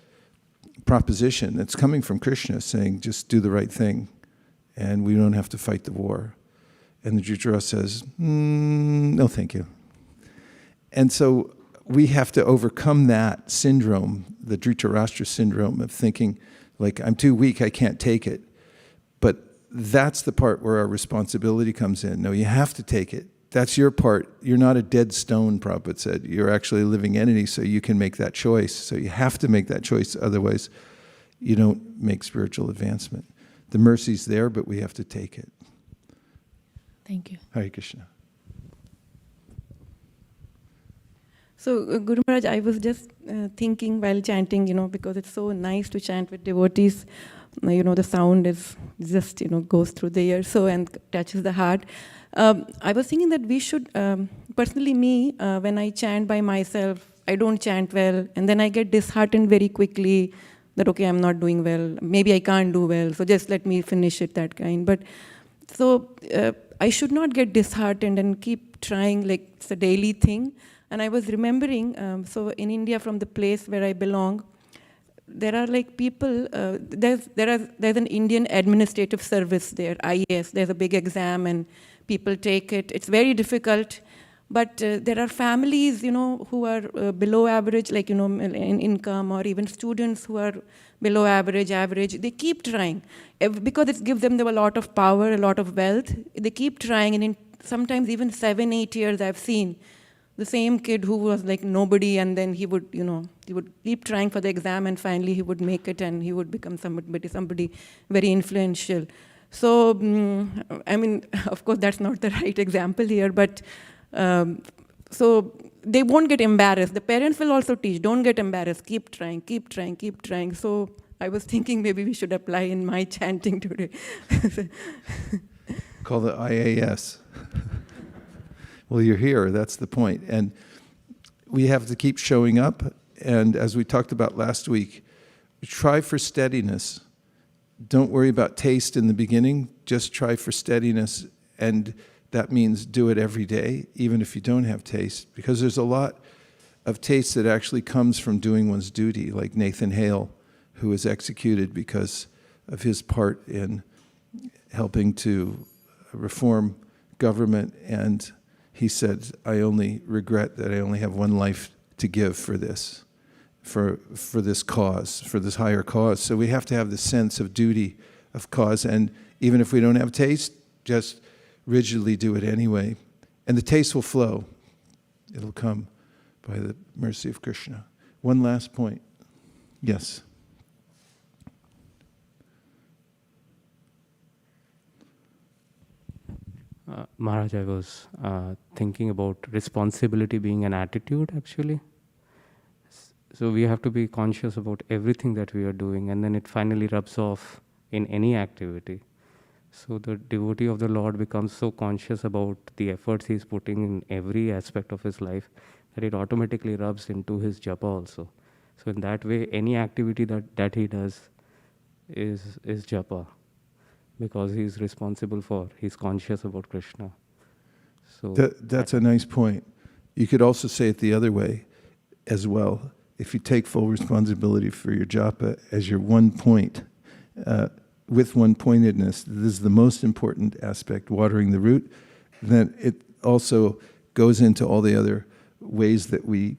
Speaker 1: proposition that's coming from Krishna, saying, just do the right thing, and we don't have to fight the war. And the Dhritarashtra says, no, thank you. And so we have to overcome that syndrome, the Dhritarashtra syndrome of thinking, like, I'm too weak, I can't take it. But that's the part where our responsibility comes in. No, you have to take it. That's your part. You're not a dead stone, Prabhupada said. You're actually a living entity, so you can make that choice. So you have to make that choice, otherwise you don't make spiritual advancement. The mercy's there, but we have to take it.
Speaker 5: Thank you.
Speaker 1: Hare Krishna.
Speaker 6: So, Guru Maharaj, I was just thinking while chanting, because it's so nice to chant with devotees. The sound is just, goes through the ear and touches the heart. I was thinking that we should, personally me, when I chant by myself, I don't chant well, and then I get disheartened very quickly that, okay, I'm not doing well, maybe I can't do well, so just let me finish it, that kind. But so I should not get disheartened and keep trying, like it's a daily thing. And I was remembering, so in India, from the place where I belong, there are like people, there's an Indian administrative service there, IAS. There's a big exam and people take it. It's very difficult, but there are families, who are below average, like, in income, or even students who are below average. They keep trying because it gives them a lot of power, a lot of wealth. They keep trying, and sometimes even 7-8 years I've seen the same kid who was like nobody, and then he would keep trying for the exam, and finally he would make it, and he would become somebody very influential. So, of course, that's not the right example here, but so they won't get embarrassed. The parents will also teach, don't get embarrassed, keep trying, keep trying, keep trying. So I was thinking maybe we should apply in my chanting today.
Speaker 1: Call the IAS. Well, you're here, that's the point. And we have to keep showing up. And as we talked about last week, try for steadiness. Don't worry about taste in the beginning, just try for steadiness. And that means do it every day, even if you don't have taste. Because there's a lot of taste that actually comes from doing one's duty, like Nathan Hale, who was executed because of his part in helping to reform government. And he said, I only regret that I only have one life to give for this, for this cause, for this higher cause. So we have to have the sense of duty, of cause, and even if we don't have taste, just rigidly do it anyway. And the taste will flow. It'll come by the mercy of Krishna. One last point. Yes.
Speaker 7: Maharaj, I was thinking about responsibility being an attitude, actually. So we have to be conscious about everything that we are doing, and then it finally rubs off in any activity. So the devotee of the Lord becomes so conscious about the efforts he's putting in every aspect of his life that it automatically rubs into his japa also. So in that way, any activity that he does is japa, because he's responsible for, he's conscious about Krishna. So
Speaker 1: that's a nice point. You could also say it the other way as well. If you take full responsibility for your japa as your one point, with one-pointedness, this is the most important aspect, watering the root, then it also goes into all the other ways that we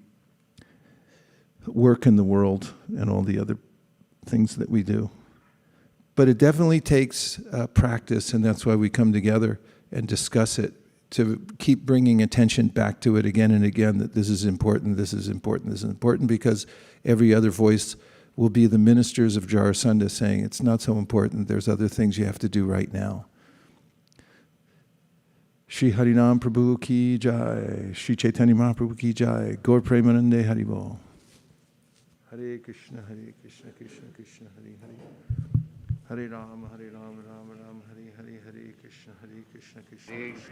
Speaker 1: work in the world and all the other things that we do. But it definitely takes practice, and that's why we come together and discuss it, to keep bringing attention back to it again and again, that this is important, this is important, this is important, because every other voice will be the ministers of Jarasandha saying, it's not so important, there's other things you have to do right now. Shri Harinam Prabhu Ki Jai, Shri Chaitanya Mahaprabhu Ki Jai, Gaur Premanande Haribol. Hare Krishna, Krishna Krishna, Hare Hare. Hare Rama, Rama Rama, Hare Hare, Hare Krishna, Hare Krishna, Krishna
Speaker 2: Hare
Speaker 1: Krishna,
Speaker 2: Krishna, Krishna Krishna, Hare Ram, Ram,
Speaker 1: Hare Rama, Hare Rama, Rama Rama, Hare Hare, Hare Krishna, Krishna
Speaker 2: Hare
Speaker 1: Krishna,
Speaker 2: Krishna,
Speaker 1: Hare
Speaker 2: Krishna
Speaker 1: Hare, Hare
Speaker 2: Krishna,
Speaker 1: Rama,
Speaker 2: Hare Ram, Ram, Hare Krishna, Hare Ram, Ram, Hare Krishna,
Speaker 1: Hare Rama, Hare Rama, Rama
Speaker 2: Ram,
Speaker 1: Rama,
Speaker 2: Hare
Speaker 1: Hare Hare,
Speaker 2: Krishna,
Speaker 1: Hare
Speaker 2: Hare
Speaker 1: Krishna,
Speaker 2: Krishna,
Speaker 1: Krishna
Speaker 2: Hare
Speaker 1: Krishna, Krishna Krishna,
Speaker 2: Ram, Hare Krishna,
Speaker 1: Hare Rama, Hare Rama, Rama Rama, Hare Hare, Hare Krishna, Krishna Krishna, Krishna
Speaker 2: Hare
Speaker 1: Hare
Speaker 2: Ram,
Speaker 1: Hare, Hare Rama,
Speaker 2: Ram,
Speaker 1: Hare
Speaker 2: Hare
Speaker 1: Rama,
Speaker 2: Hare
Speaker 1: Rama Rama, Hare Hare, Hare Krishna,
Speaker 2: Hare Ram,
Speaker 1: Krishna Krishna, Krishna
Speaker 2: Hare
Speaker 1: Hare
Speaker 2: Hare
Speaker 1: Hare.
Speaker 2: Krishna,
Speaker 1: Hare Rama,
Speaker 2: Hare
Speaker 1: Hare Rama, Rama
Speaker 2: Ram,
Speaker 1: Rama,
Speaker 2: Hare
Speaker 1: Hare Hare, Hare
Speaker 2: Krishna,
Speaker 1: Krishna, Hare Krishna,
Speaker 2: Hare
Speaker 1: Krishna
Speaker 2: Ram,
Speaker 1: Krishna, Hare Hare,
Speaker 2: Hare
Speaker 1: Hare Rama,
Speaker 2: Krishna,
Speaker 1: Hare Rama, Rama Rama, Hare Hare, Hare Krishna, Hare Krishna,
Speaker 2: Krishna,
Speaker 1: Krishna
Speaker 2: Hare
Speaker 1: Krishna,
Speaker 2: Krishna,
Speaker 1: Hare Hare.
Speaker 2: Hare Ram,
Speaker 1: Hare
Speaker 2: Hare
Speaker 1: Rama, Hare
Speaker 2: Krishna,
Speaker 1: Rama, Rama Rama, Hare Hare,
Speaker 2: Hare
Speaker 1: Hare
Speaker 2: Ram,
Speaker 1: Krishna, Krishna
Speaker 2: Hare
Speaker 1: Krishna,
Speaker 2: Krishna,
Speaker 1: Krishna Hare Hare, Hare Rama, Hare
Speaker 2: Hare
Speaker 1: Rama, Rama
Speaker 2: Ram,
Speaker 1: Rama,
Speaker 2: Hare
Speaker 1: Hare Hare,
Speaker 2: Krishna,
Speaker 1: Hare
Speaker 2: Hare
Speaker 1: Krishna, Hare
Speaker 2: Hare
Speaker 1: Krishna,
Speaker 2: Ram,
Speaker 1: Krishna Krishna, Hare Hare.
Speaker 2: Hare Krishna, Hare
Speaker 1: Hare Rama, Hare Rama, Rama Rama,
Speaker 2: Hare
Speaker 1: Hare Hare, Hare Krishna,
Speaker 2: Krishna,
Speaker 1: Hare Krishna, Krishna Krishna, Hare
Speaker 2: Hare
Speaker 1: Hare, Hare
Speaker 2: Krishna,
Speaker 1: Rama,
Speaker 2: Hare
Speaker 1: Hare
Speaker 2: Krishna,
Speaker 1: Rama, Rama Rama,
Speaker 2: Hare
Speaker 1: Hare Hare,
Speaker 2: Ram,
Speaker 1: Hare Krishna, Hare Krishna,
Speaker 2: Hare
Speaker 1: Krishna Krishna,
Speaker 2: Krishna,
Speaker 1: Hare
Speaker 2: Hare
Speaker 1: Hare, Hare Hare
Speaker 2: Ram,
Speaker 1: Rama, Hare Rama,
Speaker 2: Hare
Speaker 1: Rama Rama, Hare Hare, Hare
Speaker 2: Hare
Speaker 1: Krishna,
Speaker 2: Krishna,
Speaker 1: Hare
Speaker 2: Hare
Speaker 1: Krishna,
Speaker 2: Krishna,
Speaker 1: Krishna
Speaker 2: Hare
Speaker 1: Krishna,
Speaker 2: Ram,
Speaker 1: Hare Hare, Hare
Speaker 2: Ram,
Speaker 1: Rama, Hare
Speaker 2: Hare
Speaker 1: Rama,
Speaker 2: Krishna,
Speaker 1: Rama
Speaker 2: Hare
Speaker 1: Rama, Hare
Speaker 2: Krishna,
Speaker 1: Hare, Hare
Speaker 2: Hare
Speaker 1: Krishna,
Speaker 2: Ram,
Speaker 1: Hare Krishna, Krishna Krishna, Hare Hare. Hare Rama, Hare Rama, Rama Rama, Hare Hare, Hare Krishna, Hare Krishna, Krishna Krishna, Hare Hare, Hare Rama, Hare Rama, Rama Rama, Hare Hare. Hare Krishna, Krishna Krishna, Hare Hare, Hare Rama, Rama Rama, Hare Hare, Hare Krishna, Krishna Krishna, Hare Hare. Hare Rama, Rama Rama, Hare Hare, Hare Krishna, Krishna Krishna, Hare Hare, Hare Rama, Hare Rama, Rama Rama, Hare Hare, Hare Krishna, Krishna, Hare Hare. Hare Rama, Rama Rama, Hare Hare, Hare Krishna, Krishna Krishna, Hare Hare, Hare Rama, Rama Rama, Hare Hare, Hare Krishna, Krishna, Hare Hare. Hare Rama, Rama Rama, Hare Hare, Hare Krishna, Krishna Krishna, Hare Hare, Hare Rama, Rama Rama, Hare Krishna, Krishna, Hare Hare. Hare Rama,
Speaker 2: Hare Krishna,
Speaker 1: Rama
Speaker 2: Hare
Speaker 1: Rama, Hare
Speaker 2: Krishna,
Speaker 1: Hare,
Speaker 2: Krishna
Speaker 1: Hare
Speaker 2: Krishna,
Speaker 1: Krishna,
Speaker 2: Hare Ram,
Speaker 1: Krishna
Speaker 2: Ram,
Speaker 1: Krishna,
Speaker 2: Hare
Speaker 1: Hare
Speaker 2: Hare,
Speaker 1: Hare, Hare Rama,
Speaker 2: Hare
Speaker 1: Rama
Speaker 2: Ram,
Speaker 1: Rama,
Speaker 2: Ram,
Speaker 1: Hare Krishna, Krishna Krishna, Hare Hare.
Speaker 2: Hare Ram, Ram,
Speaker 1: Hare Rama,
Speaker 2: Hare
Speaker 1: Rama Rama, Hare
Speaker 2: Hare
Speaker 1: Hare, Hare
Speaker 2: Ram,
Speaker 1: Krishna,
Speaker 2: Ram,
Speaker 1: Krishna
Speaker 2: Hare
Speaker 1: Krishna, Krishna,
Speaker 2: Krishna,
Speaker 1: Hare Hare,
Speaker 2: Hare
Speaker 1: Hare
Speaker 2: Ram,
Speaker 1: Rama,
Speaker 2: Ram,
Speaker 1: Rama
Speaker 2: Hare
Speaker 1: Rama, Hare
Speaker 2: Krishna,
Speaker 1: Hare, Hare Krishna, Krishna Krishna, Hare
Speaker 2: Ram,
Speaker 1: Hare.
Speaker 2: Ram, Hare Krishna,
Speaker 1: Hare
Speaker 2: Hare
Speaker 1: Rama, Rama
Speaker 2: Krishna, Hare
Speaker 1: Rama,
Speaker 2: Ram,
Speaker 1: Hare Hare, Hare Krishna,
Speaker 2: Ram,
Speaker 1: Krishna
Speaker 2: Hare
Speaker 1: Krishna,
Speaker 2: Krishna,
Speaker 1: Krishna, Hare Hare, Hare
Speaker 2: Hare
Speaker 1: Rama,
Speaker 2: Ram,
Speaker 1: Rama
Speaker 2: Ram,
Speaker 1: Rama, Hare
Speaker 2: Hare
Speaker 1: Hare, Hare
Speaker 2: Krishna,
Speaker 1: Krishna, Krishna Krishna, Krishna
Speaker 2: Ram,
Speaker 1: Hare
Speaker 2: Ram,
Speaker 1: Hare.
Speaker 2: Hare Krishna,
Speaker 1: Hare
Speaker 2: Hare
Speaker 1: Rama,
Speaker 2: Krishna,
Speaker 1: Rama
Speaker 2: Hare
Speaker 1: Rama,
Speaker 2: Ram,
Speaker 1: Hare Hare, Hare Krishna,
Speaker 2: Ram, Hare
Speaker 1: Krishna
Speaker 2: Krishna,
Speaker 1: Krishna, Krishna, Hare Hare,
Speaker 2: Hare
Speaker 1: Hare
Speaker 2: Ram,
Speaker 1: Rama, Rama Rama, Hare Hare, Hare Krishna,
Speaker 2: Hare
Speaker 1: Krishna
Speaker 2: Krishna, Hare
Speaker 1: Krishna,
Speaker 2: Krishna,
Speaker 1: Krishna
Speaker 2: Krishna
Speaker 1: Hare
Speaker 2: Krishna,
Speaker 1: Hare.
Speaker 2: Hare Ram,
Speaker 1: Hare
Speaker 2: Ram,
Speaker 1: Rama,
Speaker 2: Hare
Speaker 1: Rama Rama, Hare
Speaker 2: Hare,
Speaker 1: Hare, Hare Krishna,
Speaker 2: Hare Ram,
Speaker 1: Krishna Krishna, Krishna, Hare Hare, Hare Rama,
Speaker 2: Hare Ram,
Speaker 1: Rama Rama, Hare Krishna,
Speaker 2: Hare
Speaker 1: Krishna
Speaker 2: Krishna,
Speaker 1: Krishna, Krishna, Hare Hare.
Speaker 2: Hare Ram,
Speaker 1: Hare Rama,
Speaker 2: Hare
Speaker 1: Rama Rama, Hare Hare, Hare Krishna, Krishna
Speaker 2: Ram,
Speaker 1: Krishna,
Speaker 2: Hare
Speaker 1: Krishna, Hare
Speaker 2: Krishna,
Speaker 1: Hare, Hare Rama,
Speaker 2: Hare Ram,
Speaker 1: Rama Rama, Hare Hare, Krishna
Speaker 2: Hare
Speaker 1: Krishna, Krishna, Hare
Speaker 2: Hare
Speaker 1: Hare.
Speaker 2: Ram,
Speaker 1: Hare Rama, Rama Rama, Hare Hare, Hare
Speaker 2: Hare
Speaker 1: Krishna,
Speaker 2: Ram,
Speaker 1: Krishna Krishna,
Speaker 2: Hare
Speaker 1: Krishna,
Speaker 2: Krishna,
Speaker 1: Hare Hare, Hare Rama,
Speaker 2: Hare Ram,
Speaker 1: Rama Hare Krishna,
Speaker 2: Hare
Speaker 1: Krishna Krishna, Krishna, Hare Hare.
Speaker 2: Hare
Speaker 1: Hare
Speaker 2: Krishna,
Speaker 1: Rama,
Speaker 2: Hare
Speaker 1: Rama
Speaker 2: Krishna,
Speaker 1: Rama,
Speaker 2: Hare
Speaker 1: Hare
Speaker 2: Ram,
Speaker 1: Hare, Hare Krishna, Krishna
Speaker 2: Hare
Speaker 1: Krishna, Krishna, Hare Hare,
Speaker 2: Hare
Speaker 1: Hare Rama, Rama Rama, Hare Hare, Hare Hare
Speaker 2: Hare
Speaker 1: Krishna,
Speaker 2: Krishna, Hare Krishna, Krishna Krishna, Hare Hare, Hare Ram, Hare
Speaker 1: Krishna,
Speaker 2: Krishna,
Speaker 1: Krishna,
Speaker 2: Hare
Speaker 1: Krishna,
Speaker 2: Ram,
Speaker 1: Krishna, Krishna, Hare Hare.
Speaker 2: Hare Krishna,
Speaker 1: Hare Rama,
Speaker 2: Hare Ram,
Speaker 1: Rama, Hare
Speaker 2: Hare
Speaker 1: Hare, Hare
Speaker 2: Krishna,
Speaker 1: Krishna,
Speaker 2: Hare
Speaker 1: Krishna
Speaker 2: Ram,
Speaker 1: Krishna, Hare Hare, Hare
Speaker 2: Hare
Speaker 1: Rama,
Speaker 2: Krishna,
Speaker 1: Rama,
Speaker 2: Hare
Speaker 1: Hare
Speaker 2: Ram,
Speaker 1: Hare, Hare Krishna, Krishna Krishna, Hare Hare. Hare Rama,
Speaker 2: Hare Krishna, Hare Krishna,
Speaker 1: Rama,
Speaker 2: Krishna
Speaker 1: Hare
Speaker 2: Krishna,
Speaker 1: Hare,
Speaker 2: Hare
Speaker 1: Hare
Speaker 2: Ram,
Speaker 1: Krishna, Krishna
Speaker 2: Hare
Speaker 1: Krishna,
Speaker 2: Krishna,
Speaker 1: Hare Hare, Hare Rama,
Speaker 2: Hare Ram,
Speaker 1: Rama, Hare
Speaker 2: Hare
Speaker 1: Krishna,
Speaker 2: Hare
Speaker 1: Krishna
Speaker 2: Krishna,
Speaker 1: Krishna,
Speaker 2: Hare
Speaker 1: Hare
Speaker 2: Krishna,
Speaker 1: Hare.
Speaker 2: Krishna Krishna, Hare
Speaker 1: Hare
Speaker 2: Ram,
Speaker 1: Rama,
Speaker 2: Hare
Speaker 1: Hare
Speaker 2: Hare
Speaker 1: Hare, Krishna, Hare
Speaker 2: Hare
Speaker 1: Krishna,
Speaker 2: Ram,
Speaker 1: Krishna Krishna, Hare Hare, Hare
Speaker 2: Hare
Speaker 1: Rama, Rama, Hare
Speaker 2: Hare
Speaker 1: Hare.
Speaker 2: Ram,
Speaker 1: Hare
Speaker 2: Hare
Speaker 1: Krishna, Krishna Krishna,
Speaker 2: Hare Ram,
Speaker 1: Krishna, Hare Hare, Hare Rama, Hare Krishna, Krishna Krishna, Hare Hare, Hare Rama,
Speaker 2: Hare Krishna, Hare Ram,
Speaker 1: Hare Krishna, Krishna Krishna, Hare Hare, Hare Rama, Hare Hare, Hare
Speaker 2: Hare
Speaker 1: Krishna,
Speaker 2: Ram,
Speaker 1: Krishna Krishna, Krishna, Hare Hare. Hare
Speaker 2: Hare
Speaker 1: Rama,
Speaker 2: Ram,
Speaker 1: Hare Hare, Hare Krishna, Krishna Krishna, Hare Hare, Hare
Speaker 2: Hare
Speaker 1: Rama,
Speaker 2: Krishna, Hare Krishna,
Speaker 1: Rama
Speaker 2: Krishna
Speaker 1: Rama,
Speaker 2: Krishna,
Speaker 1: Hare
Speaker 2: Hare
Speaker 1: Hare.
Speaker 2: Ram,
Speaker 1: Hare
Speaker 2: Hare
Speaker 1: Krishna,
Speaker 2: Krishna,
Speaker 1: Krishna Krishna, Hare Hare, Hare Rama, Hare Hare,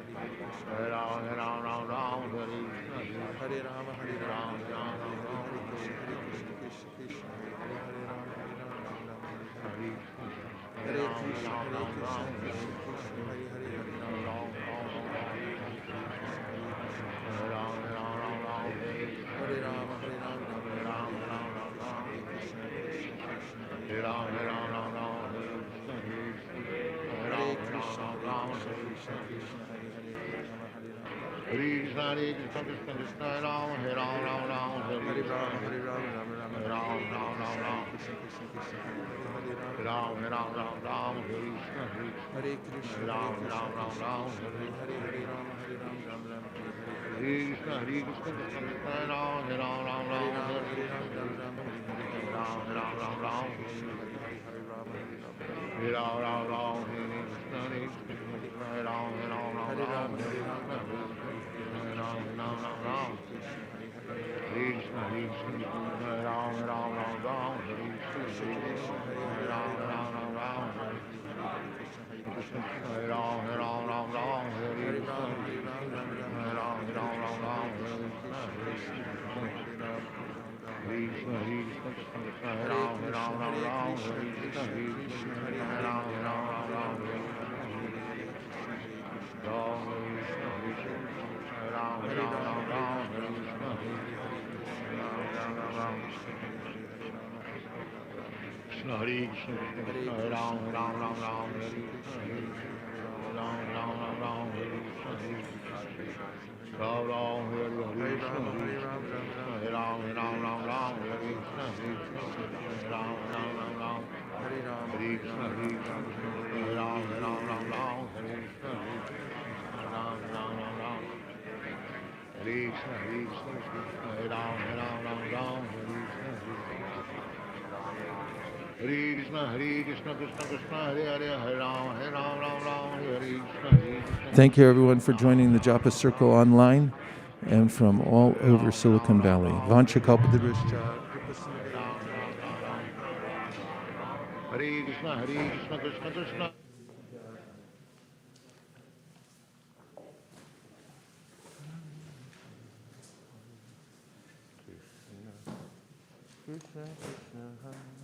Speaker 1: Hare Krishna,
Speaker 2: Hare Ram,
Speaker 1: Krishna Krishna, Hare Hare.
Speaker 2: Hare Krishna,
Speaker 1: Hare Rama,
Speaker 2: Ram,
Speaker 1: Hare Hare, Hare Krishna, Krishna Krishna, Hare Hare, Hare Rama, Rama, Hare Hare.
Speaker 2: Hare Krishna,
Speaker 1: Hare Krishna, Krishna Krishna, Hare Hare, Hare Rama, Hare Krishna, Krishna
Speaker 2: Hare
Speaker 1: Krishna,
Speaker 2: Ram,
Speaker 1: Krishna Hare Hare. Hare Rama, Rama Rama,
Speaker 2: Ram,
Speaker 1: Hare Hare, Hare Krishna, Krishna Krishna, Krishna Hare
Speaker 2: Hare
Speaker 1: Hare,
Speaker 2: Ram,
Speaker 1: Hare Rama, Rama,
Speaker 2: Hare
Speaker 1: Hare Hare.
Speaker 2: Krishna,
Speaker 1: Hare Krishna,
Speaker 2: Hare Krishna, Krishna Krishna, Hare Ram, Hare Krishna,
Speaker 3: Hare Ram, Ram Ram,
Speaker 2: Hare
Speaker 3: Hare
Speaker 2: Ram,
Speaker 3: Hare,
Speaker 2: Ram, Ram, Ram.
Speaker 3: Krishna Krishna, Krishna Hare Hare,
Speaker 2: Hare Ram, Ram, Ram, Ram, Hare Krishna,
Speaker 3: Hare Krishna,
Speaker 2: Hare
Speaker 3: Hare
Speaker 2: Ram,
Speaker 3: Krishna,
Speaker 2: Ram, Ram,
Speaker 3: Krishna
Speaker 2: Ram,
Speaker 3: Krishna,
Speaker 2: Hare
Speaker 3: Hare Hare, Hare Ram, Ram Ram, Hare Hare,
Speaker 2: Hare Krishna, Hare Krishna, Krishna Krishna, Hare Ram, Ram,
Speaker 3: Hare
Speaker 2: Ram,
Speaker 3: Ram,
Speaker 2: Hare
Speaker 3: Hare Ram,
Speaker 2: Krishna,
Speaker 3: Ram Ram, Hare Hare,
Speaker 2: Hare
Speaker 3: Hare
Speaker 2: Ram,
Speaker 3: Krishna, Hare
Speaker 2: Ram,
Speaker 3: Krishna,
Speaker 2: Ram, Ram,
Speaker 3: Krishna Krishna, Hare Hare, Hare Ram, Hare Ram,
Speaker 2: Hare Ram, Ram, Ram, Hare Krishna, Hare Krishna, Hare Ram, Ram, Ram,
Speaker 3: Hare
Speaker 2: Ram,
Speaker 3: Ram,
Speaker 2: Hare
Speaker 3: Hare Ram,
Speaker 2: Krishna,
Speaker 3: Ram Ram, Hare Hare, Hare
Speaker 2: Hare
Speaker 3: Krishna,
Speaker 2: Ram, Ram,
Speaker 3: Krishna
Speaker 2: Ram, Ram.
Speaker 3: Krishna, Krishna, Hare Hare,
Speaker 2: Hare Krishna, Hare Krishna, Hare Ram, Ram, Ram, Ram, Hare
Speaker 3: Krishna
Speaker 2: Krishna,
Speaker 3: Krishna, Hare
Speaker 2: Hare
Speaker 3: Hare, Hare
Speaker 2: Ram,
Speaker 3: Ram,
Speaker 2: Ram, Ram,
Speaker 3: Hare Ram,
Speaker 2: Ram,
Speaker 3: Hare Hare, Hare Krishna, Hare
Speaker 2: Krishna,
Speaker 3: Krishna, Krishna
Speaker 2: Hare
Speaker 3: Krishna,
Speaker 2: Ram,
Speaker 3: Hare
Speaker 2: Ram,
Speaker 3: Hare,
Speaker 2: Ram, Ram, Hare
Speaker 3: Hare
Speaker 2: Krishna,
Speaker 3: Ram,
Speaker 2: Hare
Speaker 3: Hare Ram, Ram Ram,
Speaker 2: Hare
Speaker 3: Hare
Speaker 2: Ram,
Speaker 3: Hare, Hare
Speaker 2: Ram, Ram,
Speaker 3: Krishna,
Speaker 2: Ram,
Speaker 3: Hare
Speaker 2: Hare
Speaker 3: Krishna,
Speaker 2: Krishna,
Speaker 3: Krishna
Speaker 2: Hare
Speaker 3: Krishna,
Speaker 2: Krishna,
Speaker 3: Hare Ram, Hare Ram, Ram
Speaker 2: Hare
Speaker 3: Hare
Speaker 2: Krishna,
Speaker 3: Hare,
Speaker 2: Hare
Speaker 3: Hare
Speaker 2: Krishna,
Speaker 3: Krishna,
Speaker 2: Krishna, Hare
Speaker 3: Hare
Speaker 2: Ram,
Speaker 3: Krishna,
Speaker 2: Ram, Ram,
Speaker 3: Hare
Speaker 2: Ram,
Speaker 3: Krishna,
Speaker 2: Hare Krishna,
Speaker 3: Krishna
Speaker 2: Hare
Speaker 3: Krishna,
Speaker 2: Krishna,
Speaker 3: Hare
Speaker 2: Hare
Speaker 3: Hare,
Speaker 2: Ram,
Speaker 3: Hare
Speaker 2: Ram,
Speaker 3: Ram,
Speaker 2: Ram,
Speaker 3: Hare
Speaker 2: Ram,
Speaker 3: Ram,
Speaker 2: Hare
Speaker 3: Hare Ram,
Speaker 2: Krishna,
Speaker 3: Hare
Speaker 2: Hare
Speaker 3: Hare, Hare
Speaker 2: Krishna,
Speaker 3: Krishna, Hare Krishna, Hare
Speaker 2: Ram,
Speaker 3: Krishna,
Speaker 2: Hare
Speaker 3: Krishna
Speaker 2: Krishna, Hare
Speaker 3: Krishna,
Speaker 2: Krishna,
Speaker 3: Krishna
Speaker 2: Hare Ram,
Speaker 3: Hare
Speaker 2: Ram,
Speaker 3: Ram,
Speaker 2: Ram,
Speaker 3: Hare
Speaker 2: Ram,
Speaker 3: Ram,
Speaker 2: Hare
Speaker 3: Ram
Speaker 2: Krishna,
Speaker 3: Ram,
Speaker 2: Hare
Speaker 3: Hare Hare, Krishna Krishna
Speaker 2: Ram,
Speaker 3: Krishna
Speaker 2: Ram,
Speaker 3: Krishna
Speaker 2: Ram,
Speaker 3: Krishna, Hare Hare, Hare Ram, Hare Ram, Ram Ram, Hare Hare,
Speaker 2: Krishna, Hare Krishna, Krishna
Speaker 3: Hare
Speaker 2: Krishna, Hare
Speaker 3: Krishna,
Speaker 2: Ram,
Speaker 3: Hare
Speaker 2: Ram, Ram,
Speaker 3: Krishna,
Speaker 2: Ram, Hare
Speaker 3: Krishna
Speaker 2: Krishna,
Speaker 3: Krishna,
Speaker 2: Hare
Speaker 3: Hare Hare, Hare Ram, Hare
Speaker 2: Ram,
Speaker 3: Ram,
Speaker 2: Ram,
Speaker 3: Ram
Speaker 2: Ram,
Speaker 3: Ram,
Speaker 2: Ram,
Speaker 3: Hare
Speaker 2: Hare
Speaker 3: Hare,
Speaker 2: Krishna,
Speaker 3: Hare
Speaker 2: Hare
Speaker 3: Krishna, Krishna Krishna, Hare Hare,
Speaker 2: Ram, Ram, Hare
Speaker 3: Hare
Speaker 2: Krishna,
Speaker 3: Ram,
Speaker 2: Hare
Speaker 3: Hare
Speaker 2: Krishna,
Speaker 3: Ram, Ram
Speaker 2: Krishna,
Speaker 3: Ram,
Speaker 2: Hare
Speaker 3: Hare
Speaker 2: Ram,
Speaker 3: Hare,
Speaker 2: Ram,
Speaker 3: Hare
Speaker 2: Ram, Ram,
Speaker 3: Krishna,
Speaker 2: Hare
Speaker 3: Hare
Speaker 2: Krishna,
Speaker 3: Krishna,
Speaker 2: Hare
Speaker 3: Krishna
Speaker 2: Krishna,
Speaker 3: Krishna,
Speaker 2: Hare
Speaker 3: Hare
Speaker 2: Ram,
Speaker 3: Hare,
Speaker 2: Ram, Ram, Ram,
Speaker 3: Hare Ram,
Speaker 2: Hare
Speaker 3: Hare
Speaker 2: Krishna,
Speaker 3: Ram,
Speaker 2: Hare
Speaker 3: Ram
Speaker 2: Krishna,
Speaker 3: Ram,
Speaker 2: Krishna
Speaker 3: Hare
Speaker 2: Krishna, Hare Ram,
Speaker 3: Hare,
Speaker 2: Ram,
Speaker 3: Hare
Speaker 2: Ram,
Speaker 3: Hare,
Speaker 2: Ram, Hare Krishna, Hare Ram, Ram, Ram, Ram, Hare Krishna, Hare Krishna, Krishna Krishna, Hare Ram, Ram, Ram, Ram, Hare Krishna, Hare Krishna, Hare Krishna, Krishna Krishna, Hare Hare, Hare Ram, Ram, Ram, Hare Krishna, Hare Krishna.
Speaker 1: Thank you, everyone, for joining the Japa Circle online and from all over Silicon Valley. Vancha Kalpadrishcha.
Speaker 2: Hare Krishna, Hare Krishna, Krishna Krishna.
Speaker 3: Krishna Krishna,